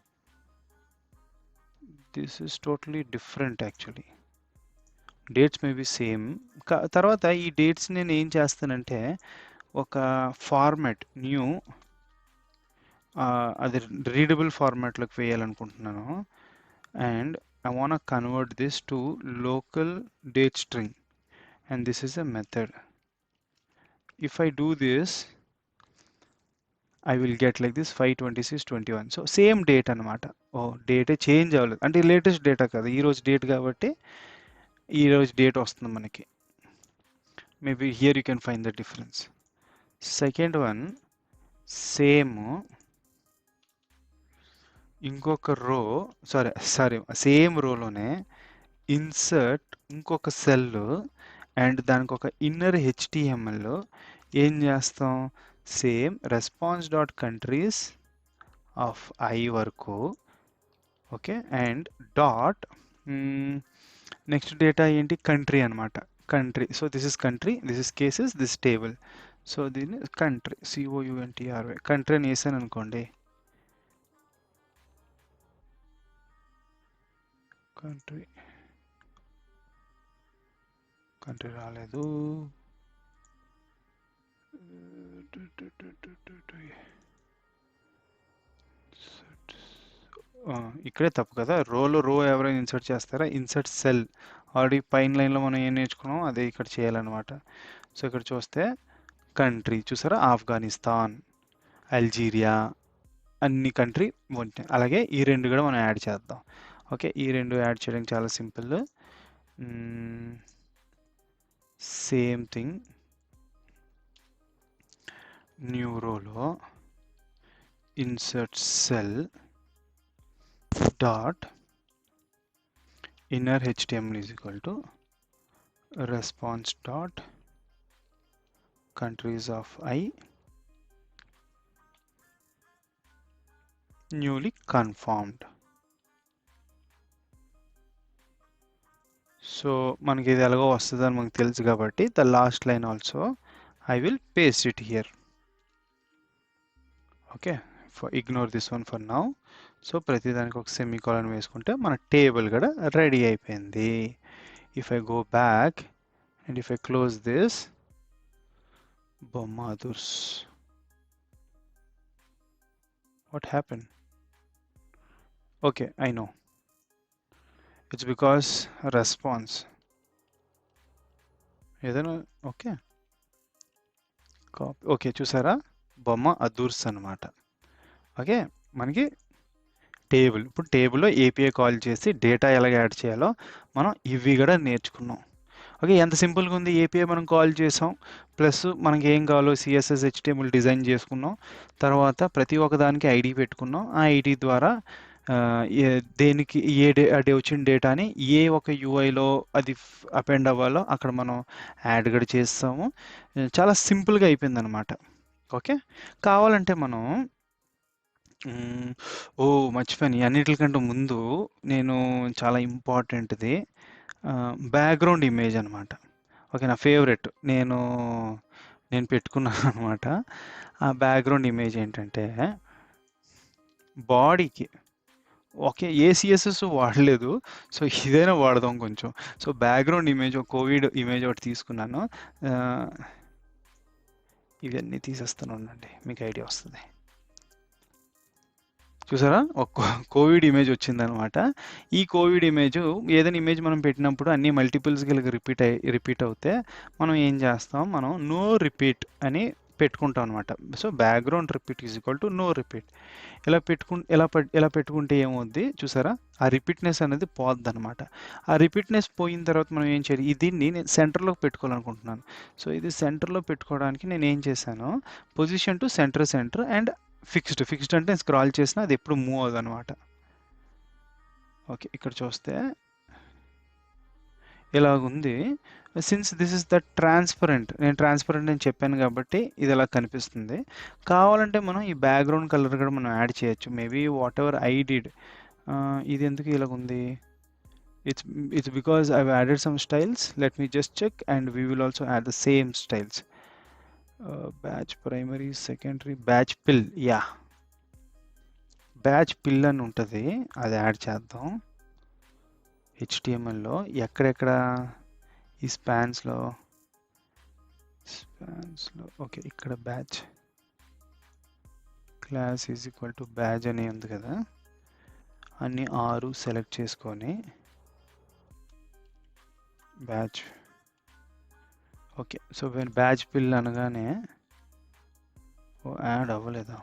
this is totally different actually. Dates may be same. తర్వాత ఈ డేట్స్ నేను ఏం చేస్తానంటే, ఒక ఫార్మాట్ న్యూ అది రీడబుల్ ఫార్మాట్లోకి వేయాలనుకుంటున్నాను. And I want to convert this to local date string, and this is a method. If I do this, I will get like this 5/26/21. So same date అనమాట. Date change అవ్వలేదు అంటే latest data కదా, ఈరోజు date కాబట్టి ఈరోజు date వస్తుంది మనకి. Maybe here you can find the difference. Second one same ఇంకొక రో సేమ్ రోలోనే ఇన్సర్ట్ ఇంకొక సెల్ అండ్ దానికి ఒక ఇన్నర్ హెచ్టిఎంఎల్లో ఏం చేస్తాం, same response dot countries of I వరకు. Okay, and dot next data ఏంటి, కంట్రీ అనమాట. Country, so this is country, this is cases, this table. So దీన్ని కంట్రీ COUNTRY కంట్రీ అని వేసాను అనుకోండి, కంట్రీ రాలేదు. ఇక్కడే తప్పు కదా, రో ఎవరైనా ఇన్సర్ట్ చేస్తారా, ఇన్సర్ట్ సెల్. ఆల్రెడీ పైన లైన్లో మనం ఏం నేర్చుకున్నాం అదే ఇక్కడ చేయాలన్నమాట. సో ఇక్కడ చూస్తే కంట్రీ చూసారా, ఆఫ్ఘనిస్తాన్, అల్జీరియా, అన్ని కంట్రీ ఉంటాయి. అలాగే ఈ రెండు కూడా మనం యాడ్ చేద్దాం. ఓకే, ఈ రెండు యాడ్ చేయడానికి చాలా సింపుల్. సేమ్ థింగ్ న్యూ రోలో insert cell dot inner HTML is equal to response dot countries of I newly confirmed. So మనకి ఇది ఎలాగో వస్తుందని మనకు తెలుసు కాబట్టి the last line also I will paste it here. Okay, ignore this one for now. So ప్రతిదానికి ఒక semicolon వేసుకుంటే మన టేబుల్ కూడా రెడీ అయిపోయింది. If I go back and if I close this బొమ్మాదుర్స్, what happen? Okay, I know, it's because response ఏదైనా. Okay, copy. Okay, చూసారా, బొమ్మ అదూర్స్ అనమాట. ఓకే, మనకి టేబుల్, ఇప్పుడు టేబుల్లో ఏపీఐ కాల్ చేసి డేటా ఎలా యాడ్ చేయాలో మనం ఇవి కూడా నేర్చుకున్నాం. ఓకే, ఎంత సింపుల్గా ఉంది. ఏపీఐ మనం కాల్ చేసాం, ప్లస్ మనకి ఏం కావాలో CSS HTML డిజైన్ చేసుకున్నాం, తర్వాత ప్రతి ఒక్క దానికి ఐడి పెట్టుకున్నాం. ఆ ఐడి ద్వారా దేనికి ఏ డే ఆ డే వచ్చిన డేటాని ఏ ఒక యూఐలో అది అపెండ్ అవ్వాలో అక్కడ మనం యాడ్ కూడా చేస్తాము. చాలా సింపుల్గా అయిపోయింది అనమాట. ఓకే, కావాలంటే మనం మ్, ఓ మర్చిపోయాను, అన్నిటికంటే ముందు నేను చాలా ఇంపార్టెంట్ది బ్యాక్గ్రౌండ్ ఇమేజ్ అనమాట. ఓకే, నా ఫేవరెట్ నేను పెట్టుకున్నాను అనమాట. ఆ బ్యాక్గ్రౌండ్ ఇమేజ్ ఏంటంటే బాడీకి ఓకే, ఏ సిఎస్ఎస్ వాడలేదు. సో ఇదైనా వాడదాం కొంచెం. So background image Covid image ఒకటి తీసుకున్నాను. ఆ, ఇవన్నీ తీసేస్తాను ఉండండి, మీకు ఐడియా వస్తుంది. చూసారా, ఒక కోవిడ్ ఇమేజ్ వచ్చిందనమాట. ఈ కోవిడ్ ఇమేజ్, ఏదైనా ఇమేజ్ మనం పెట్టినప్పుడు అన్ని మల్టిపుల్స్కి రిపీట్ అవుతే మనం ఏం చేస్తాం, మనం నో రిపీట్ అని పెట్టుకుంటాం అనమాట. So background repeat is equal to know repeat. ఇలా పెట్టుకుంటే ఏమవుద్ది చూసారా, ఆ రిపీట్నెస్ అనేది పోద్ది అనమాట. ఆ రిపీట్నెస్ పోయిన తర్వాత మనం ఏం చేయాలి, దీన్ని నేను సెంటర్లోకి పెట్టుకోవాలనుకుంటున్నాను. సో ఇది సెంటర్లో పెట్టుకోవడానికి నేను ఏం చేశాను, position to centre and fixed అంటే స్క్రాల్ చేసినా అది ఎప్పుడు మూవ్ అవ్వదు అనమాట. ఓకే, ఇక్కడ చూస్తే ఇలాగుంది. Since this is the transparent, నేను ట్రాన్స్పరెంట్ అని చెప్పాను కాబట్టి ఇది ఇలా కనిపిస్తుంది. కావాలంటే మనం ఈ బ్యాక్గ్రౌండ్ కలర్ కూడా మనం యాడ్ చేయొచ్చు. Maybe what ever I did. ఇది ఎందుకు ఇలాగుంది, it's because I've added some styles. Let me just check and we will also add the same styles. Batch primary secondary batch pill, yeah, batch పిల్ అని ఉంటుంది, అది add చేద్దాం హెచ్టిఎంఎల్లో. ఎక్కడెక్కడ ఈ స్పాన్స్లో okay, ఇక్కడ batch class is equal to batch అని ఉంది కదా, అన్ని 6 సెలెక్ట్ చేసుకొని బ్యాచ్. ఓకే, సో బ్యాచ్ పిల్ అనగానే యాడ్ అవ్వలేదా,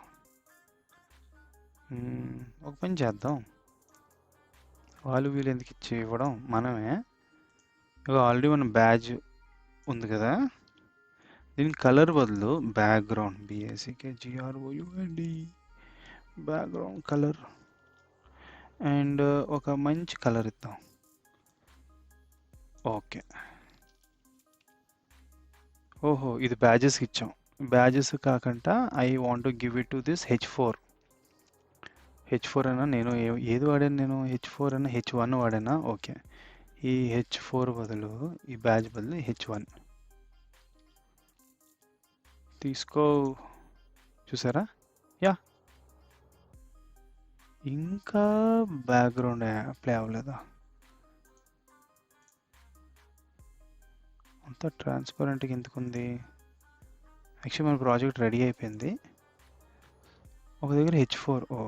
ఒక పని చేద్దాం, వాళ్ళు వీళ్ళు ఎందుకు ఇవ్వడం, మనమే ఆల్రెడీ మన బ్యాచ్ ఉంది కదా, దీని కలర్ బదులు background BACKGROUND background colour and ఒక మంచి కలర్ ఇద్దాం. ఓకే, ఓహో ఇది బ్యాజెస్కి ఇచ్చాం. బ్యాజెస్ కాకుండా I want to give it to this హెచ్4 అయినా, నేను ఏది వాడాను, నేను H4 అయినా H1 వాడానా. ఓకే, ఈ H4 బదులు ఈ బ్యాచ్ బదులు H1 తీసుకో. చూసారా, యా, ఇంకా బ్యాక్గ్రౌండ్ అప్లై అవ్వలేదా, అంతా ట్రాన్స్పరెంట్గా ఎందుకుంది. యాక్చువల్లీ మన ప్రాజెక్ట్ రెడీ అయిపోయింది, ఒక దగ్గర H4. Oh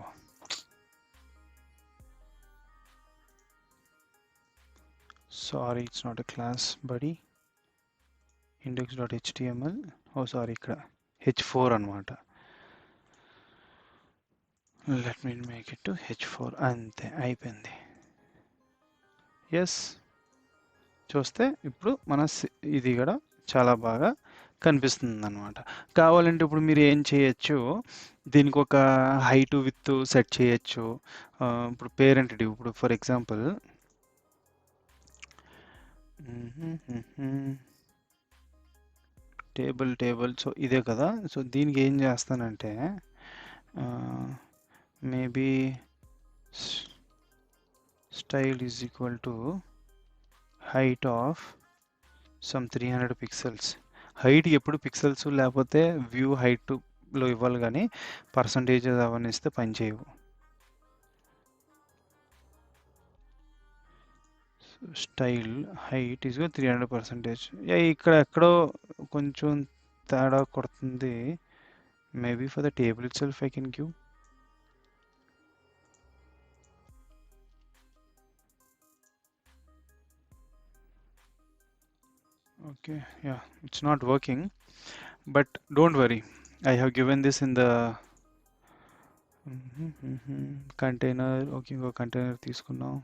sorry, it's not a class body index.html. Oh sorry, ఇక్కడ H4 అనమాట. Let me make it to H4. అంతే, అయిపోయింది. ఎస్, చూస్తే ఇప్పుడు మన ఇది కూడా చాలా బాగా కనిపిస్తుంది అనమాట. కావాలంటే ఇప్పుడు మీరు ఏం చేయొచ్చు, దీనికి ఒక హైట్ విత్ సెట్ చేయొచ్చు. ఇప్పుడు పేరెంట్ డివ్, ఇప్పుడు ఫర్ ఎగ్జాంపుల్ టేబుల్, సో ఇదే కదా. సో దీనికి ఏం చేస్తానంటే maybe style is equal to height of some 300 pixels. Height ఎప్పుడు పిక్సెల్స్ లేకపోతే వ్యూ హైట్లో ఇవ్వాలి, కానీ పర్సంటేజ్ అవన్నీ ఇస్తే పని చేయవు. Style height is 300%. ఇక్కడ ఎక్కడో కొంచెం తేడా కొడుతుంది. Maybe for the table it self I can give. Okay, yeah, it's not working, but don't worry, I have given this in the container. Okay, ఇంకో కంటైనర్ తీసుకున్నాం,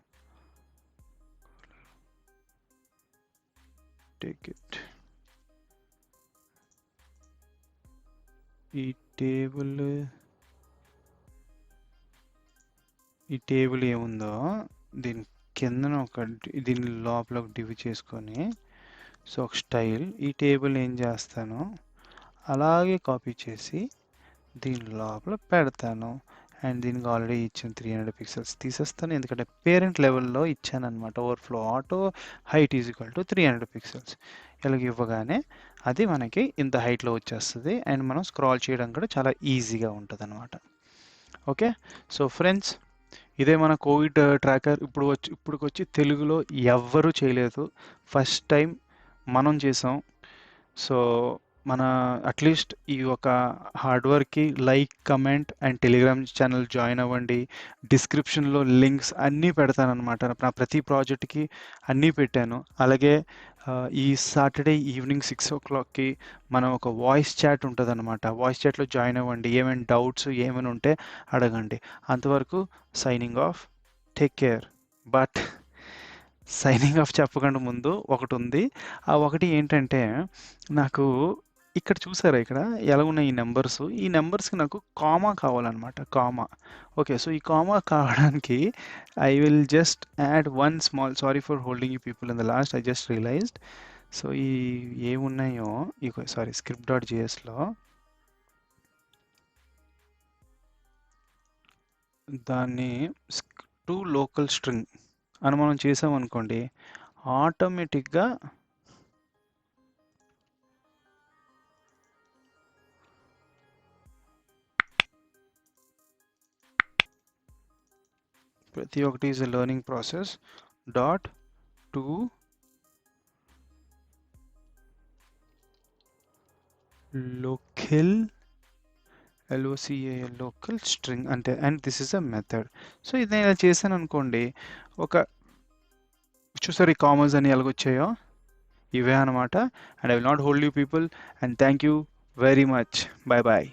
టేక్ ఇట్. ఈ table ఈ table ఏముందో దీని కిందన దీని లోపల ఒక డివ్ చేసుకొని, సో ఒక స్టైల్ ఈ టేబుల్ ఏం చేస్తాను అలాగే కాపీ చేసి దీని లోపల పెడతాను. అండ్ దీనికి ఆల్రెడీ ఇచ్చిన 300 పిక్సెల్స్ తీసేస్తాను, ఎందుకంటే పేరెంట్ లెవెల్లో ఇచ్చాను అనమాట. Overflow auto height is equal to 300 pixels ఇలాగ ఇవ్వగానే అది మనకి ఇంత హైట్లో వచ్చేస్తుంది. అండ్ మనం స్క్రాల్ చేయడం కూడా చాలా ఈజీగా ఉంటుంది అనమాట. ఓకే, సో ఫ్రెండ్స్, ఇదే మన కోవిడ్ ట్రాకర్. ఇప్పుడుకొచ్చి తెలుగులో ఎవ్వరూ చేయలేదు, ఫస్ట్ టైం మనం చేసాం. సో మన అట్లీస్ట్ ఈ ఒక హార్డ్ వర్క్కి like, comment and Telegram channel join అవ్వండి. డిస్క్రిప్షన్లో లింక్స్ అన్నీ పెడతానమాట. నా ప్రతి ప్రాజెక్ట్కి అన్నీ పెట్టాను. అలాగే ఈ సాటర్డే ఈవినింగ్ 6 o'clockకి మనం ఒక వాయిస్ చాట్ ఉంటుంది అనమాట. వాయిస్ చాట్లో జాయిన్ అవ్వండి. ఏమైనా డౌట్స్ ఏమైనా ఉంటే అడగండి. అంతవరకు signing off. Take care. But signing off చెప్పకుండా ముందు ఒకటి ఉంది. ఆ ఒకటి ఏంటంటే, నాకు ఇక్కడ చూసారా, ఇక్కడ ఎలా ఉన్నాయి ఈ నెంబర్స్? ఈ నెంబర్స్కి నాకు కామా కావాలన్నమాట, కామా. ఓకే, సో ఈ కామా కావడానికి I will just add one small, sorry for holding you people in the last, I just realised. So ఈ ఏమున్నాయో సారీ స్క్రిప్ట్ డాట్ జిఎస్లో దాన్ని టు లోకల్ స్ట్రింగ్ అని మనం చేసామనుకోండి, ఆటోమేటిక్గా ప్రతి ఒక్కటి is a learning process. Dot to local LOCAL local string అంటే, and this is a method. So ఇది నేను ఇలా చేశాను అనుకోండి, చూసారు ఈ కామర్స్ అని ఎలాగొచ్చాయో, ఇవే అనమాట. And I will not hold you people, and thank you very much. Bye bye.